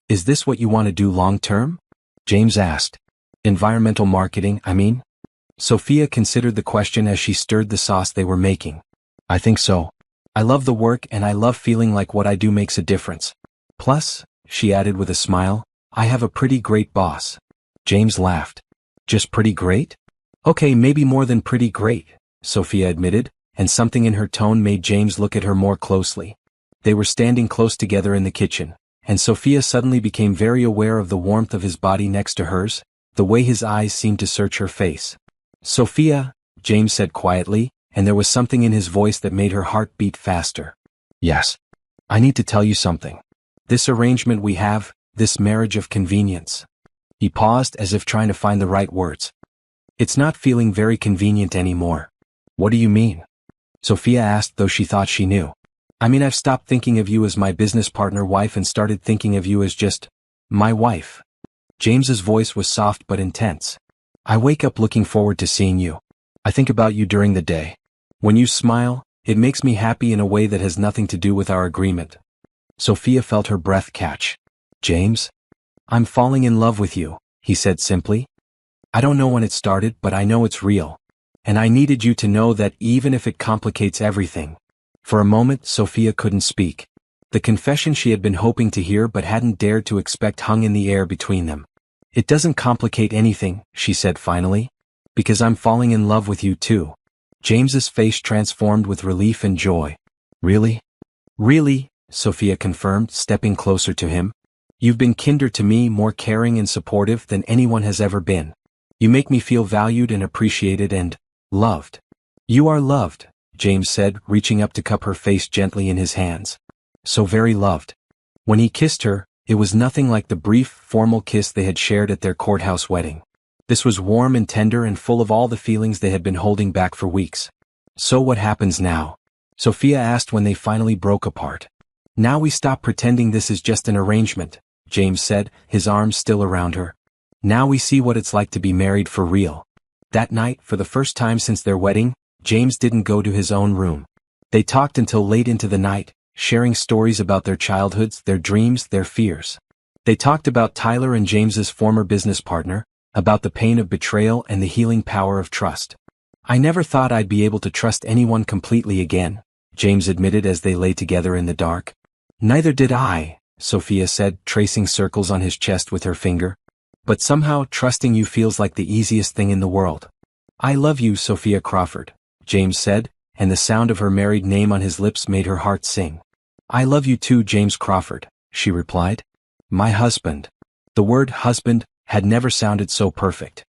Is this what you want to do long term? James asked. Environmental marketing, I mean? Sophia considered the question as she stirred the sauce they were making. I think so. I love the work and I love feeling like what I do makes a difference. Plus, she added with a smile, I have a pretty great boss. James laughed. Just pretty great? Okay, maybe more than pretty great, Sophia admitted, and something in her tone made James look at her more closely. They were standing close together in the kitchen, and Sophia suddenly became very aware of the warmth of his body next to hers, the way his eyes seemed to search her face. Sophia, James said quietly, and there was something in his voice that made her heart beat faster. Yes. I need to tell you something. This arrangement we have, this marriage of convenience. He paused as if trying to find the right words. It's not feeling very convenient anymore. What do you mean? Sophia asked, though she thought she knew. I mean, I've stopped thinking of you as my business partner wife and started thinking of you as just my wife. James's voice was soft but intense. I wake up looking forward to seeing you. I think about you during the day. When you smile, it makes me happy in a way that has nothing to do with our agreement. Sophia felt her breath catch. James? I'm falling in love with you, he said simply. I don't know when it started, but I know it's real. And I needed you to know that even if it complicates everything. For a moment, Sophia couldn't speak. The confession she had been hoping to hear but hadn't dared to expect hung in the air between them. It doesn't complicate anything, she said finally. Because I'm falling in love with you too. James's face transformed with relief and joy. Really? Really, Sophia confirmed, stepping closer to him. You've been kinder to me, more caring and supportive than anyone has ever been. You make me feel valued and appreciated and loved. You are loved, James said, reaching up to cup her face gently in his hands. So very loved. When he kissed her, it was nothing like the brief, formal kiss they had shared at their courthouse wedding. This was warm and tender and full of all the feelings they had been holding back for weeks. So what happens now? Sophia asked when they finally broke apart. Now we stop pretending this is just an arrangement, James said, his arms still around her. Now we see what it's like to be married for real. That night, for the first time since their wedding, James didn't go to his own room. They talked until late into the night, sharing stories about their childhoods, their dreams, their fears. They talked about Tyler and James's former business partner, about the pain of betrayal and the healing power of trust. I never thought I'd be able to trust anyone completely again, James admitted as they lay together in the dark. Neither did I, Sophia said, tracing circles on his chest with her finger. But somehow trusting you feels like the easiest thing in the world. I love you, Sophia Crawford, James said, and the sound of her married name on his lips made her heart sing. I love you too, James Crawford, she replied. My husband. The word husband had never sounded so perfect.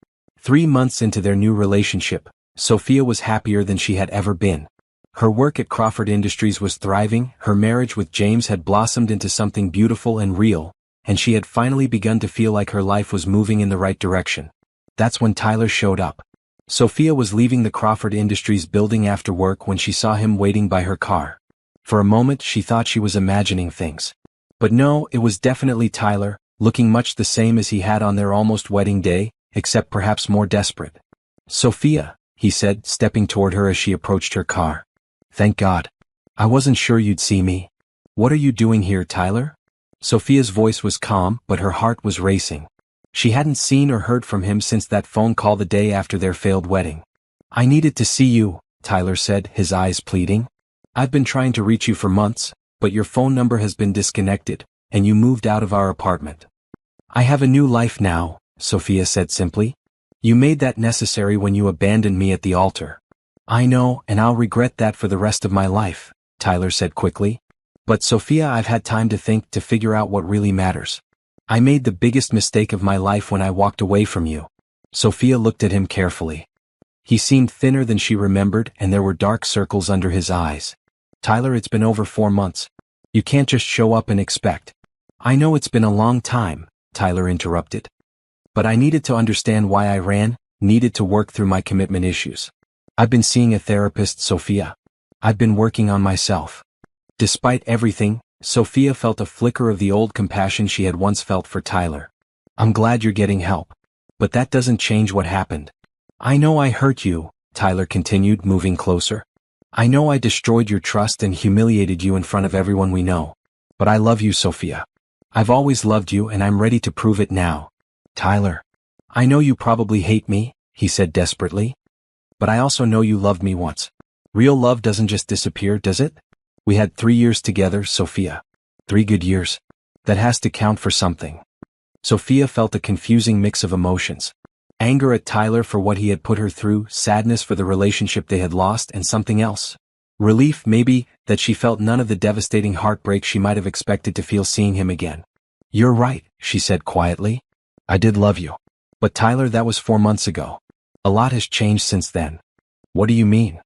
3 months into their new relationship, Sophia was happier than she had ever been. Her work at Crawford Industries was thriving, her marriage with James had blossomed into something beautiful and real, and she had finally begun to feel like her life was moving in the right direction. That's when Tyler showed up. Sophia was leaving the Crawford Industries building after work when she saw him waiting by her car. For a moment she thought she was imagining things. But no, it was definitely Tyler, looking much the same as he had on their almost wedding day, except perhaps more desperate. Sophia, he said, stepping toward her as she approached her car. Thank God. I wasn't sure you'd see me. What are you doing here, Tyler? Sophia's voice was calm, but her heart was racing. She hadn't seen or heard from him since that phone call the day after their failed wedding. I needed to see you, Tyler said, his eyes pleading. I've been trying to reach you for months, but your phone number has been disconnected, and you moved out of our apartment. I have a new life now, Sophia said simply. You made that necessary when you abandoned me at the altar. I know, and I'll regret that for the rest of my life, Tyler said quickly. But Sophia, I've had time to think, to figure out what really matters. I made the biggest mistake of my life when I walked away from you. Sophia looked at him carefully. He seemed thinner than she remembered, and there were dark circles under his eyes. Tyler, it's been over 4 months. You can't just show up and expect. I know it's been a long time, Tyler interrupted. But I needed to understand why I ran, needed to work through my commitment issues. I've been seeing a therapist, Sophia. I've been working on myself. Despite everything, Sophia felt a flicker of the old compassion she had once felt for Tyler. I'm glad you're getting help. But that doesn't change what happened. I know I hurt you, Tyler continued, moving closer. I know I destroyed your trust and humiliated you in front of everyone we know. But I love you, Sophia. I've always loved you and I'm ready to prove it now. Tyler. I know you probably hate me, he said desperately. But I also know you loved me once. Real love doesn't just disappear, does it? We had 3 years together, Sophia. 3 good years. That has to count for something. Sophia felt a confusing mix of emotions. Anger at Tyler for what he had put her through, sadness for the relationship they had lost, and something else. Relief, maybe, that she felt none of the devastating heartbreak she might have expected to feel seeing him again. You're right, she said quietly. I did love you. But Tyler, that was 4 months ago. A lot has changed since then. What do you mean?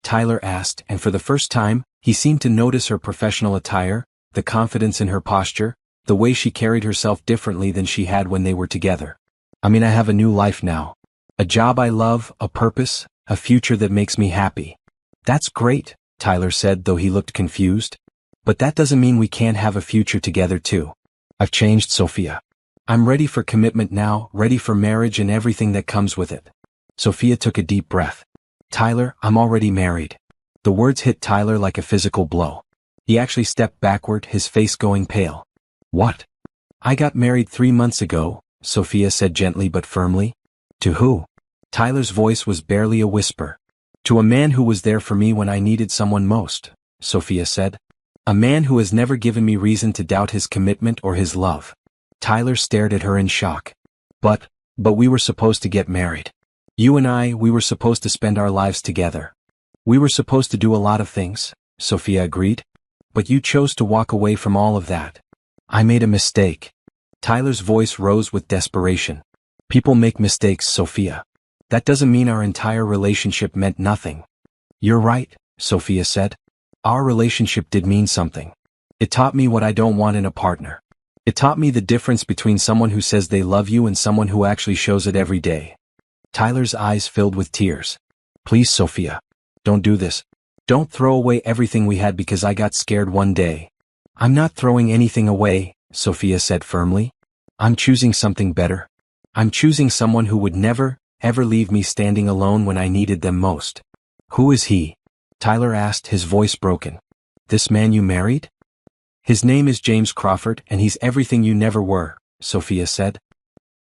Tyler asked, and for the first time, he seemed to notice her professional attire, the confidence in her posture, the way she carried herself differently than she had when they were together. I mean, I have a new life now. A job I love, a purpose, a future that makes me happy. That's great, Tyler said, though he looked confused. But that doesn't mean we can't have a future together too. I've changed, Sophia. I'm ready for commitment now, ready for marriage and everything that comes with it. Sophia took a deep breath. Tyler, I'm already married. The words hit Tyler like a physical blow. He actually stepped backward, his face going pale. What? I got married 3 months ago, Sophia said gently but firmly. To who? Tyler's voice was barely a whisper. To a man who was there for me when I needed someone most, Sophia said. A man who has never given me reason to doubt his commitment or his love. Tyler stared at her in shock. But we were supposed to get married. You and I, we were supposed to spend our lives together. We were supposed to do a lot of things, Sophia agreed. But you chose to walk away from all of that. I made a mistake. Tyler's voice rose with desperation. People make mistakes, Sophia. That doesn't mean our entire relationship meant nothing. You're right, Sophia said. Our relationship did mean something. It taught me what I don't want in a partner. It taught me the difference between someone who says they love you and someone who actually shows it every day. Tyler's eyes filled with tears. Please, Sophia. Don't do this. Don't throw away everything we had because I got scared one day. I'm not throwing anything away, Sophia said firmly. I'm choosing something better. I'm choosing someone who would never, ever leave me standing alone when I needed them most. Who is he? Tyler asked, his voice broken. This man you married? His name is James Crawford and he's everything you never were, Sophia said.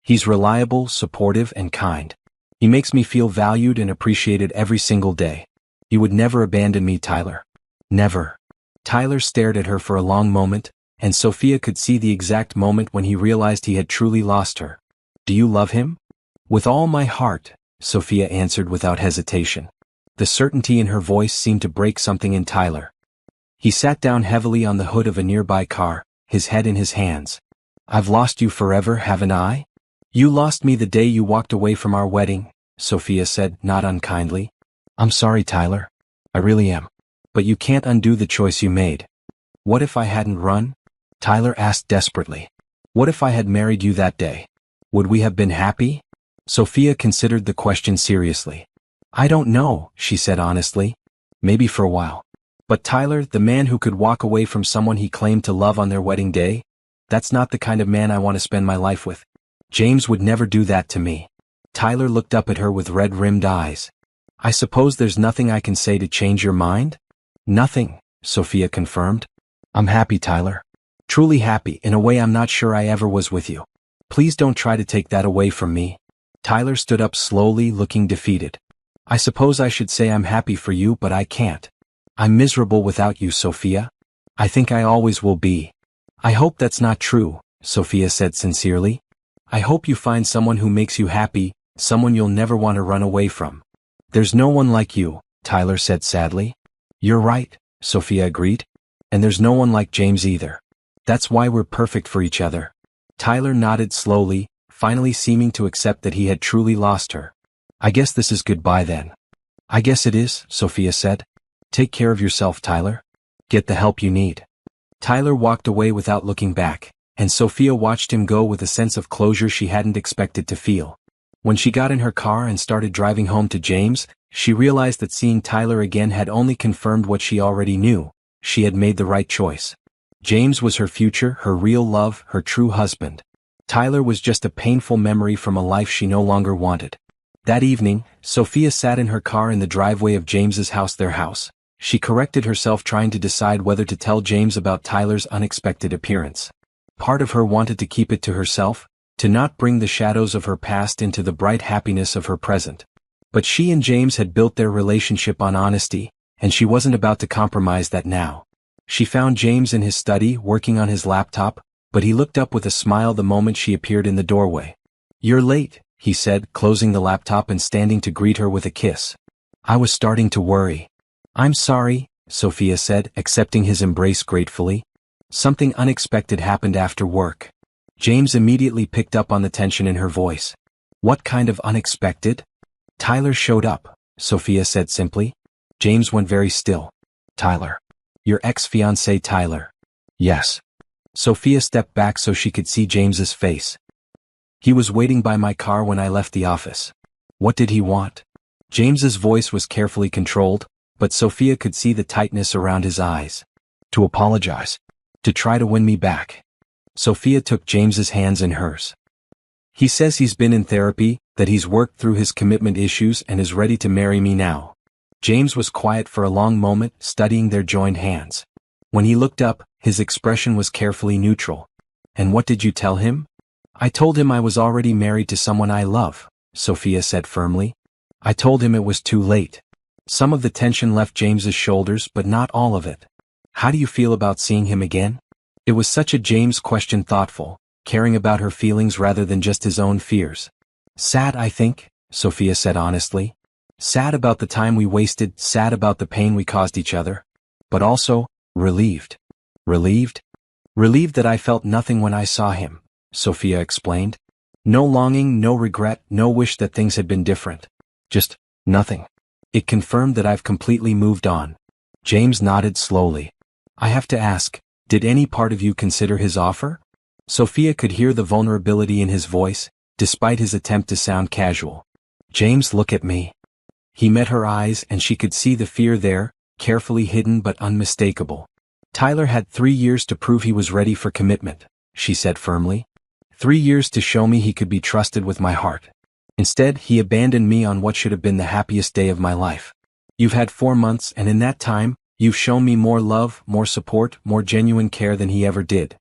He's reliable, supportive, and kind. He makes me feel valued and appreciated every single day. You would never abandon me, Tyler. Never. Tyler stared at her for a long moment, and Sophia could see the exact moment when he realized he had truly lost her. Do you love him? With all my heart, Sophia answered without hesitation. The certainty in her voice seemed to break something in Tyler. He sat down heavily on the hood of a nearby car, his head in his hands. I've lost you forever, haven't I? You lost me the day you walked away from our wedding, Sophia said, not unkindly. I'm sorry, Tyler. I really am. But you can't undo the choice you made. What if I hadn't run? Tyler asked desperately. What if I had married you that day? Would we have been happy? Sophia considered the question seriously. I don't know, she said honestly. Maybe for a while. But Tyler, the man who could walk away from someone he claimed to love on their wedding day? That's not the kind of man I want to spend my life with. James would never do that to me. Tyler looked up at her with red-rimmed eyes. I suppose there's nothing I can say to change your mind? Nothing, Sophia confirmed. I'm happy, Tyler. Truly happy, in a way I'm not sure I ever was with you. Please don't try to take that away from me. Tyler stood up slowly, looking defeated. I suppose I should say I'm happy for you, but I can't. I'm miserable without you, Sophia. I think I always will be. I hope that's not true, Sophia said sincerely. I hope you find someone who makes you happy, someone you'll never want to run away from. There's no one like you, Tyler said sadly. You're right, Sophia agreed. And there's no one like James either. That's why we're perfect for each other. Tyler nodded slowly, finally seeming to accept that he had truly lost her. I guess this is goodbye then. I guess it is, Sophia said. Take care of yourself, Tyler. Get the help you need. Tyler walked away without looking back, and Sophia watched him go with a sense of closure she hadn't expected to feel. When she got in her car and started driving home to James, she realized that seeing Tyler again had only confirmed what she already knew. She had made the right choice. James was her future, her real love, her true husband. Tyler was just a painful memory from a life she no longer wanted. That evening, Sophia sat in her car in the driveway of James's house, their house. She corrected herself, trying to decide whether to tell James about Tyler's unexpected appearance. Part of her wanted to keep it to herself, to not bring the shadows of her past into the bright happiness of her present. But she and James had built their relationship on honesty, and she wasn't about to compromise that now. She found James in his study, working on his laptop, but he looked up with a smile the moment she appeared in the doorway. "You're late," he said, closing the laptop and standing to greet her with a kiss. "I was starting to worry." "I'm sorry," Sophia said, accepting his embrace gratefully. "Something unexpected happened after work." James immediately picked up on the tension in her voice. "What kind of unexpected?" "Tyler showed up," Sophia said simply. James went very still. "Tyler? Your ex-fiancé Tyler?" "Yes." Sophia stepped back so she could see James's face. "He was waiting by my car when I left the office." "What did he want?" James's voice was carefully controlled, but Sophia could see the tightness around his eyes. "To apologize. To try to win me back." Sophia took James's hands in hers. "He says he's been in therapy, that he's worked through his commitment issues and is ready to marry me now." James was quiet for a long moment, studying their joined hands. When he looked up, his expression was carefully neutral. "And what did you tell him?" "I told him I was already married to someone I love," Sophia said firmly. "I told him it was too late." Some of the tension left James's shoulders, but not all of it. "How do you feel about seeing him again?" It was such a James question, thoughtful, caring about her feelings rather than just his own fears. "Sad, I think," Sophia said honestly. "Sad about the time we wasted, sad about the pain we caused each other. But also, relieved." "Relieved?" "Relieved that I felt nothing when I saw him," Sophia explained. "No longing, no regret, no wish that things had been different. Just nothing. It confirmed that I've completely moved on." James nodded slowly. "I have to ask, did any part of you consider his offer?" Sophia could hear the vulnerability in his voice, despite his attempt to sound casual. "James, look at me." He met her eyes and she could see the fear there, carefully hidden but unmistakable. "Tyler had 3 years to prove he was ready for commitment," she said firmly. 3 years to show me he could be trusted with my heart. Instead, he abandoned me on what should have been the happiest day of my life. You've had 4 months, and in that time, you've shown me more love, more support, more genuine care than he ever did.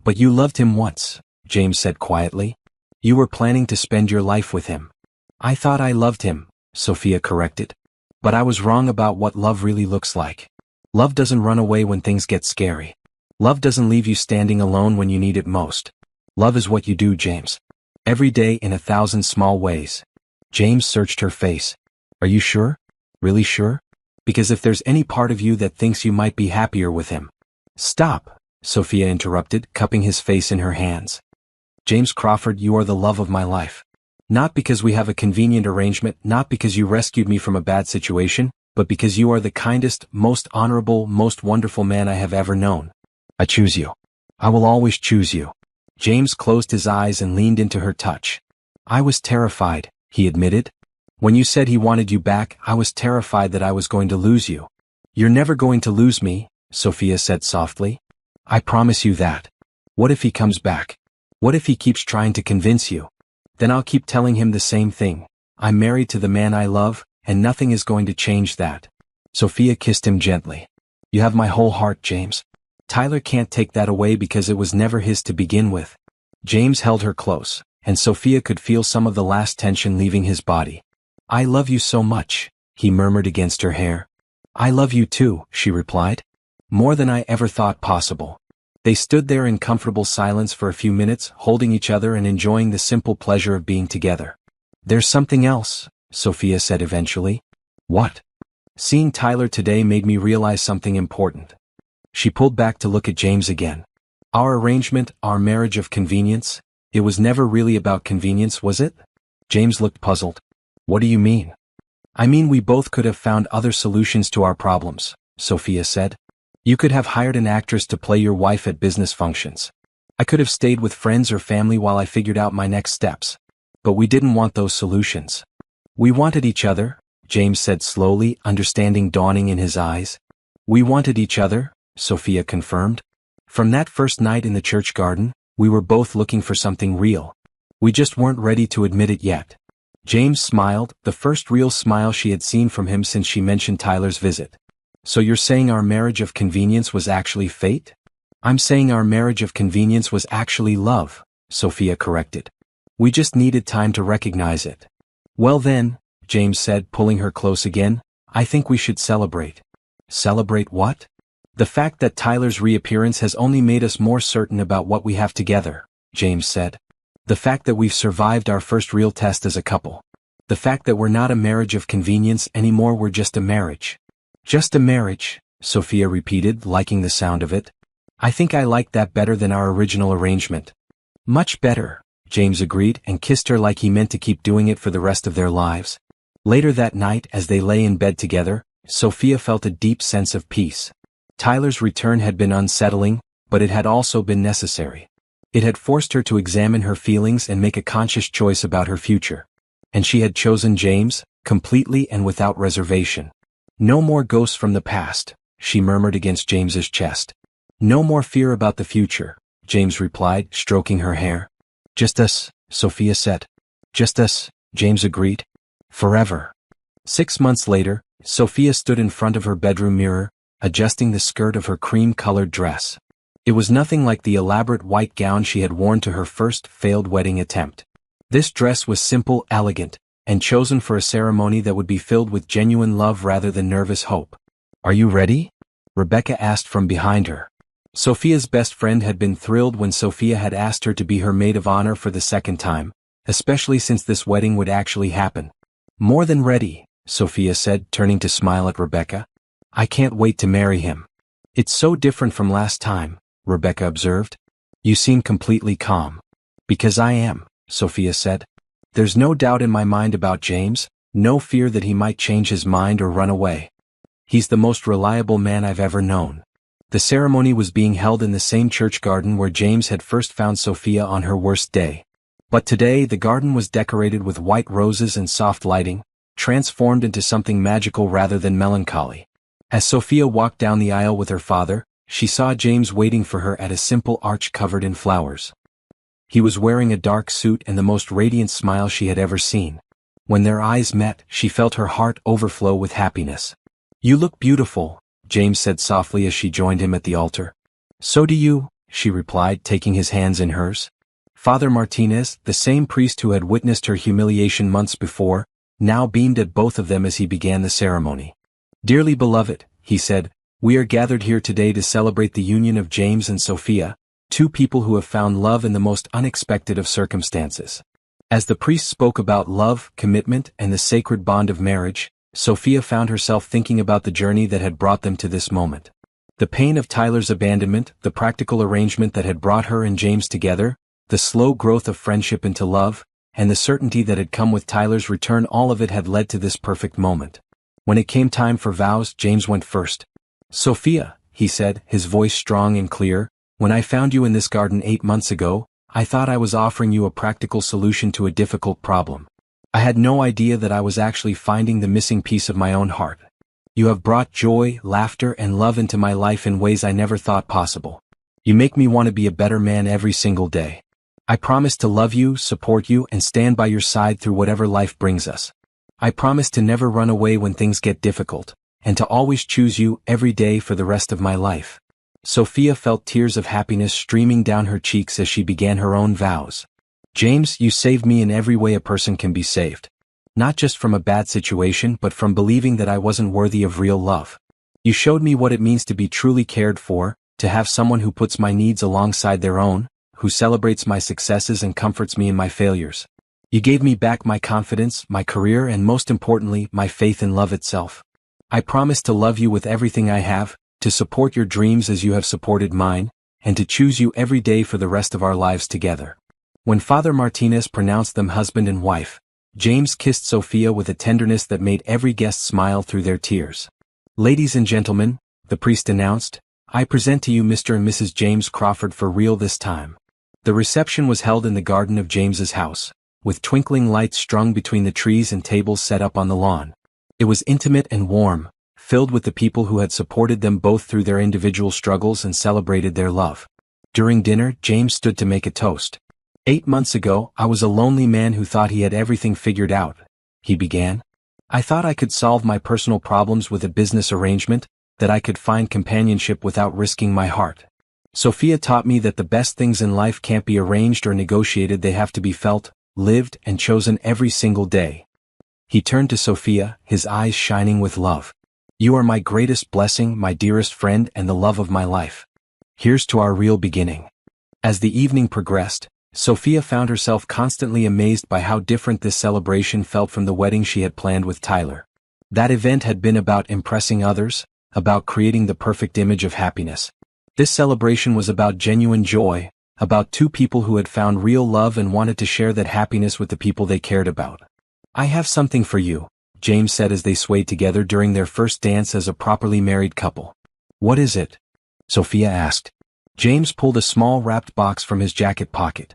But you loved him once," James said quietly. "You were planning to spend your life with him." "I thought I loved him," Sophia corrected. "But I was wrong about what love really looks like. Love doesn't run away when things get scary. Love doesn't leave you standing alone when you need it most. Love is what you do, James. Every day in 1,000 small ways." James searched her face. "Are you sure? Really sure? Because if there's any part of you that thinks you might be happier with him—" "Stop," Sophia interrupted, cupping his face in her hands. "James Crawford, you are the love of my life. Not because we have a convenient arrangement, not because you rescued me from a bad situation, but because you are the kindest, most honorable, most wonderful man I have ever known. I choose you. I will always choose you." James closed his eyes and leaned into her touch. "I was terrified," he admitted. "When you said he wanted you back, I was terrified that I was going to lose you." "You're never going to lose me," Sophia said softly. "I promise you that. What if he comes back? What if he keeps trying to convince you? Then I'll keep telling him the same thing. I'm married to the man I love, and nothing is going to change that." Sophia kissed him gently. "You have my whole heart, James. Tyler can't take that away because it was never his to begin with." James held her close, and Sophia could feel some of the last tension leaving his body. "I love you so much," he murmured against her hair. "I love you too," she replied. "More than I ever thought possible." They stood there in comfortable silence for a few minutes, holding each other and enjoying the simple pleasure of being together. "There's something else," Sophia said eventually. "What?" "Seeing Tyler today made me realize something important." She pulled back to look at James again. "Our arrangement, our marriage of convenience, it was never really about convenience, was it?" James looked puzzled. "What do you mean?" "I mean we both could have found other solutions to our problems," Sophia said. "You could have hired an actress to play your wife at business functions. I could have stayed with friends or family while I figured out my next steps. But we didn't want those solutions. We wanted each other," James said slowly, understanding dawning in his eyes. "We wanted each other," Sophia confirmed. "From that first night in the church garden, we were both looking for something real. We just weren't ready to admit it yet." James smiled, the first real smile she had seen from him since she mentioned Tyler's visit. So you're saying our marriage of convenience was actually fate? I'm saying our marriage of convenience was actually love, Sophia corrected. We just needed time to recognize it. Well then, James said, pulling her close again, I think we should celebrate. Celebrate what? The fact that Tyler's reappearance has only made us more certain about what we have together, James said. The fact that we've survived our first real test as a couple. The fact that we're not a marriage of convenience anymore, we're just a marriage. Just a marriage, Sophia repeated, liking the sound of it. I think I like that better than our original arrangement. Much better, James agreed and kissed her like he meant to keep doing it for the rest of their lives. Later that night, as they lay in bed together, Sophia felt a deep sense of peace. Tyler's return had been unsettling, but it had also been necessary. It had forced her to examine her feelings and make a conscious choice about her future. And she had chosen James, completely and without reservation. No more ghosts from the past, she murmured against James's chest. No more fear about the future, James replied, stroking her hair. Just us, Sophia said. Just us, James agreed. Forever. 6 months later, Sophia stood in front of her bedroom mirror, adjusting the skirt of her cream-colored dress. It was nothing like the elaborate white gown she had worn to her first failed wedding attempt. This dress was simple, elegant, and chosen for a ceremony that would be filled with genuine love rather than nervous hope. Are you ready? Rebecca asked from behind her. Sophia's best friend had been thrilled when Sophia had asked her to be her maid of honor for the second time, especially since this wedding would actually happen. More than ready, Sophia said, turning to smile at Rebecca. I can't wait to marry him. It's so different from last time, Rebecca observed. You seem completely calm. Because I am, Sophia said. There's no doubt in my mind about James, no fear that he might change his mind or run away. He's the most reliable man I've ever known. The ceremony was being held in the same church garden where James had first found Sophia on her worst day. But today the garden was decorated with white roses and soft lighting, transformed into something magical rather than melancholy. As Sophia walked down the aisle with her father, she saw James waiting for her at a simple arch covered in flowers. He was wearing a dark suit and the most radiant smile she had ever seen. When their eyes met, she felt her heart overflow with happiness. You look beautiful, James said softly as she joined him at the altar. So do you, she replied, taking his hands in hers. Father Martinez, the same priest who had witnessed her humiliation months before, now beamed at both of them as he began the ceremony. Dearly beloved, he said, we are gathered here today to celebrate the union of James and Sophia, two people who have found love in the most unexpected of circumstances. As the priest spoke about love, commitment, and the sacred bond of marriage, Sophia found herself thinking about the journey that had brought them to this moment. The pain of Tyler's abandonment, the practical arrangement that had brought her and James together, the slow growth of friendship into love, and the certainty that had come with Tyler's return, all of it had led to this perfect moment. When it came time for vows, James went first. Sophia, he said, his voice strong and clear, when I found you in this garden 8 months ago, I thought I was offering you a practical solution to a difficult problem. I had no idea that I was actually finding the missing piece of my own heart. You have brought joy, laughter, and love into my life in ways I never thought possible. You make me want to be a better man every single day. I promise to love you, support you, and stand by your side through whatever life brings us. I promise to never run away when things get difficult, and to always choose you every day for the rest of my life. Sophia felt tears of happiness streaming down her cheeks as she began her own vows. James, you saved me in every way a person can be saved. Not just from a bad situation, but from believing that I wasn't worthy of real love. You showed me what it means to be truly cared for, to have someone who puts my needs alongside their own, who celebrates my successes and comforts me in my failures. You gave me back my confidence, my career, and most importantly, my faith in love itself. I promise to love you with everything I have, to support your dreams as you have supported mine, and to choose you every day for the rest of our lives together. When Father Martinez pronounced them husband and wife, James kissed Sophia with a tenderness that made every guest smile through their tears. Ladies and gentlemen, the priest announced, I present to you Mr. and Mrs. James Crawford for real this time. The reception was held in the garden of James's house, with twinkling lights strung between the trees and tables set up on the lawn. It was intimate and warm, filled with the people who had supported them both through their individual struggles and celebrated their love. During dinner, James stood to make a toast. 8 months ago, I was a lonely man who thought he had everything figured out, he began. I thought I could solve my personal problems with a business arrangement, that I could find companionship without risking my heart. Sophia taught me that the best things in life can't be arranged or negotiated, they have to be felt, lived, and chosen every single day. He turned to Sophia, his eyes shining with love. You are my greatest blessing, my dearest friend, and the love of my life. Here's to our real beginning. As the evening progressed, Sophia found herself constantly amazed by how different this celebration felt from the wedding she had planned with Tyler. That event had been about impressing others, about creating the perfect image of happiness. This celebration was about genuine joy, about two people who had found real love and wanted to share that happiness with the people they cared about. I have something for you, James said as they swayed together during their first dance as a properly married couple. What is it? Sophia asked. James pulled a small wrapped box from his jacket pocket.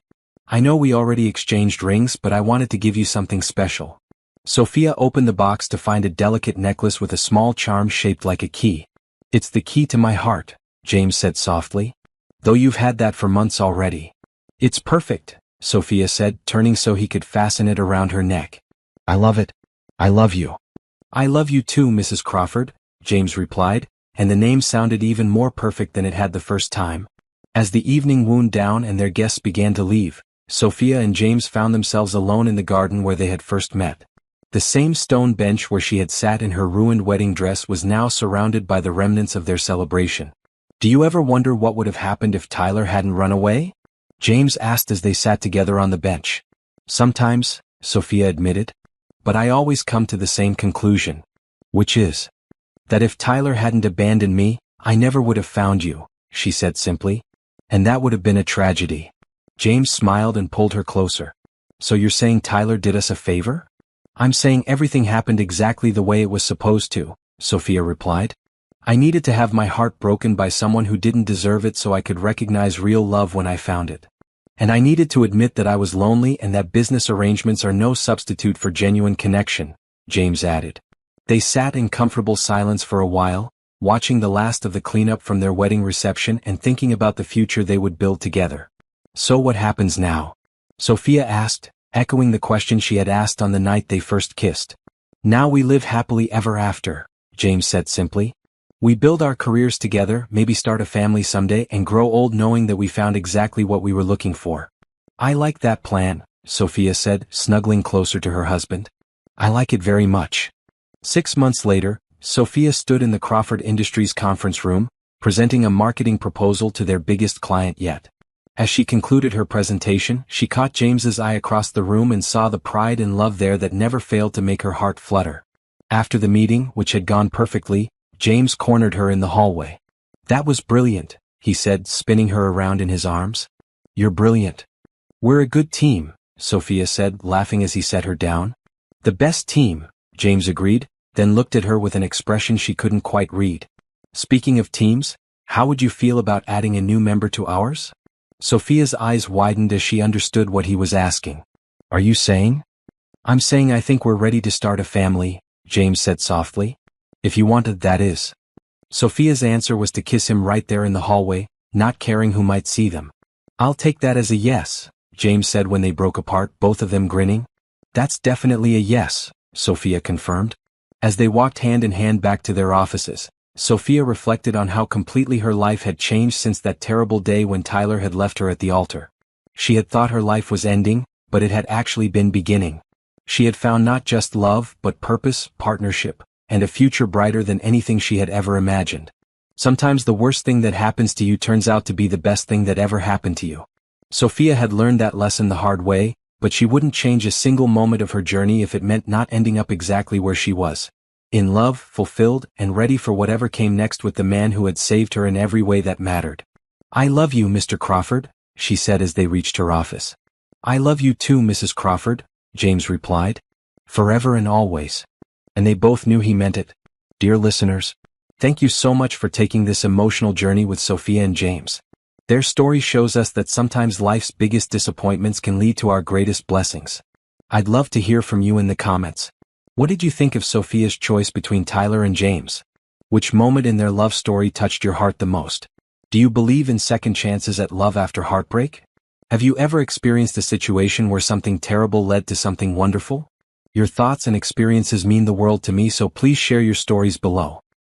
I know we already exchanged rings, but I wanted to give you something special. Sophia opened the box to find a delicate necklace with a small charm shaped like a key. It's the key to my heart, James said softly. Though you've had that for months already. It's perfect, Sophia said, turning so he could fasten it around her neck. I love it. I love you. I love you too, Mrs. Crawford, James replied, and the name sounded even more perfect than it had the first time. As the evening wound down and their guests began to leave, Sophia and James found themselves alone in the garden where they had first met. The same stone bench where she had sat in her ruined wedding dress was now surrounded by the remnants of their celebration. Do you ever wonder what would have happened if Tyler hadn't run away? James asked as they sat together on the bench. Sometimes, Sophia admitted. But I always come to the same conclusion. Which is that if Tyler hadn't abandoned me, I never would have found you, she said simply. And that would have been a tragedy. James smiled and pulled her closer. So you're saying Tyler did us a favor? I'm saying everything happened exactly the way it was supposed to, Sophia replied. I needed to have my heart broken by someone who didn't deserve it so I could recognize real love when I found it. And I needed to admit that I was lonely and that business arrangements are no substitute for genuine connection, James added. They sat in comfortable silence for a while, watching the last of the cleanup from their wedding reception and thinking about the future they would build together. So what happens now? Sophia asked, echoing the question she had asked on the night they first kissed. Now we live happily ever after, James said simply. We build our careers together, maybe start a family someday and grow old knowing that we found exactly what we were looking for. I like that plan, Sophia said, snuggling closer to her husband. I like it very much. 6 months later, Sophia stood in the Crawford Industries conference room, presenting a marketing proposal to their biggest client yet. As she concluded her presentation, she caught James's eye across the room and saw the pride and love there that never failed to make her heart flutter. After the meeting, which had gone perfectly, James cornered her in the hallway. That was brilliant, he said, spinning her around in his arms. You're brilliant. We're a good team, Sophia said, laughing as he set her down. The best team, James agreed, then looked at her with an expression she couldn't quite read. Speaking of teams, how would you feel about adding a new member to ours? Sophia's eyes widened as she understood what he was asking. Are you saying? I'm saying I think we're ready to start a family, James said softly. If you wanted, that is. Sophia's answer was to kiss him right there in the hallway, not caring who might see them. I'll take that as a yes, James said when they broke apart, both of them grinning. That's definitely a yes, Sophia confirmed. As they walked hand in hand back to their offices, Sophia reflected on how completely her life had changed since that terrible day when Tyler had left her at the altar. She had thought her life was ending, but it had actually been beginning. She had found not just love, but purpose, partnership, and a future brighter than anything she had ever imagined. Sometimes the worst thing that happens to you turns out to be the best thing that ever happened to you. Sophia had learned that lesson the hard way, but she wouldn't change a single moment of her journey if it meant not ending up exactly where she was. In love, fulfilled, and ready for whatever came next with the man who had saved her in every way that mattered. I love you, Mr. Crawford, she said as they reached her office. I love you too, Mrs. Crawford, James replied. Forever and always. And they both knew he meant it. Dear listeners, thank you so much for taking this emotional journey with Sophia and James. Their story shows us that sometimes life's biggest disappointments can lead to our greatest blessings. I'd love to hear from you in the comments. What did you think of Sophia's choice between Tyler and James? Which moment in their love story touched your heart the most? Do you believe in second chances at love after heartbreak? Have you ever experienced a situation where something terrible led to something wonderful? Your thoughts and experiences mean the world to me, so please share your stories below.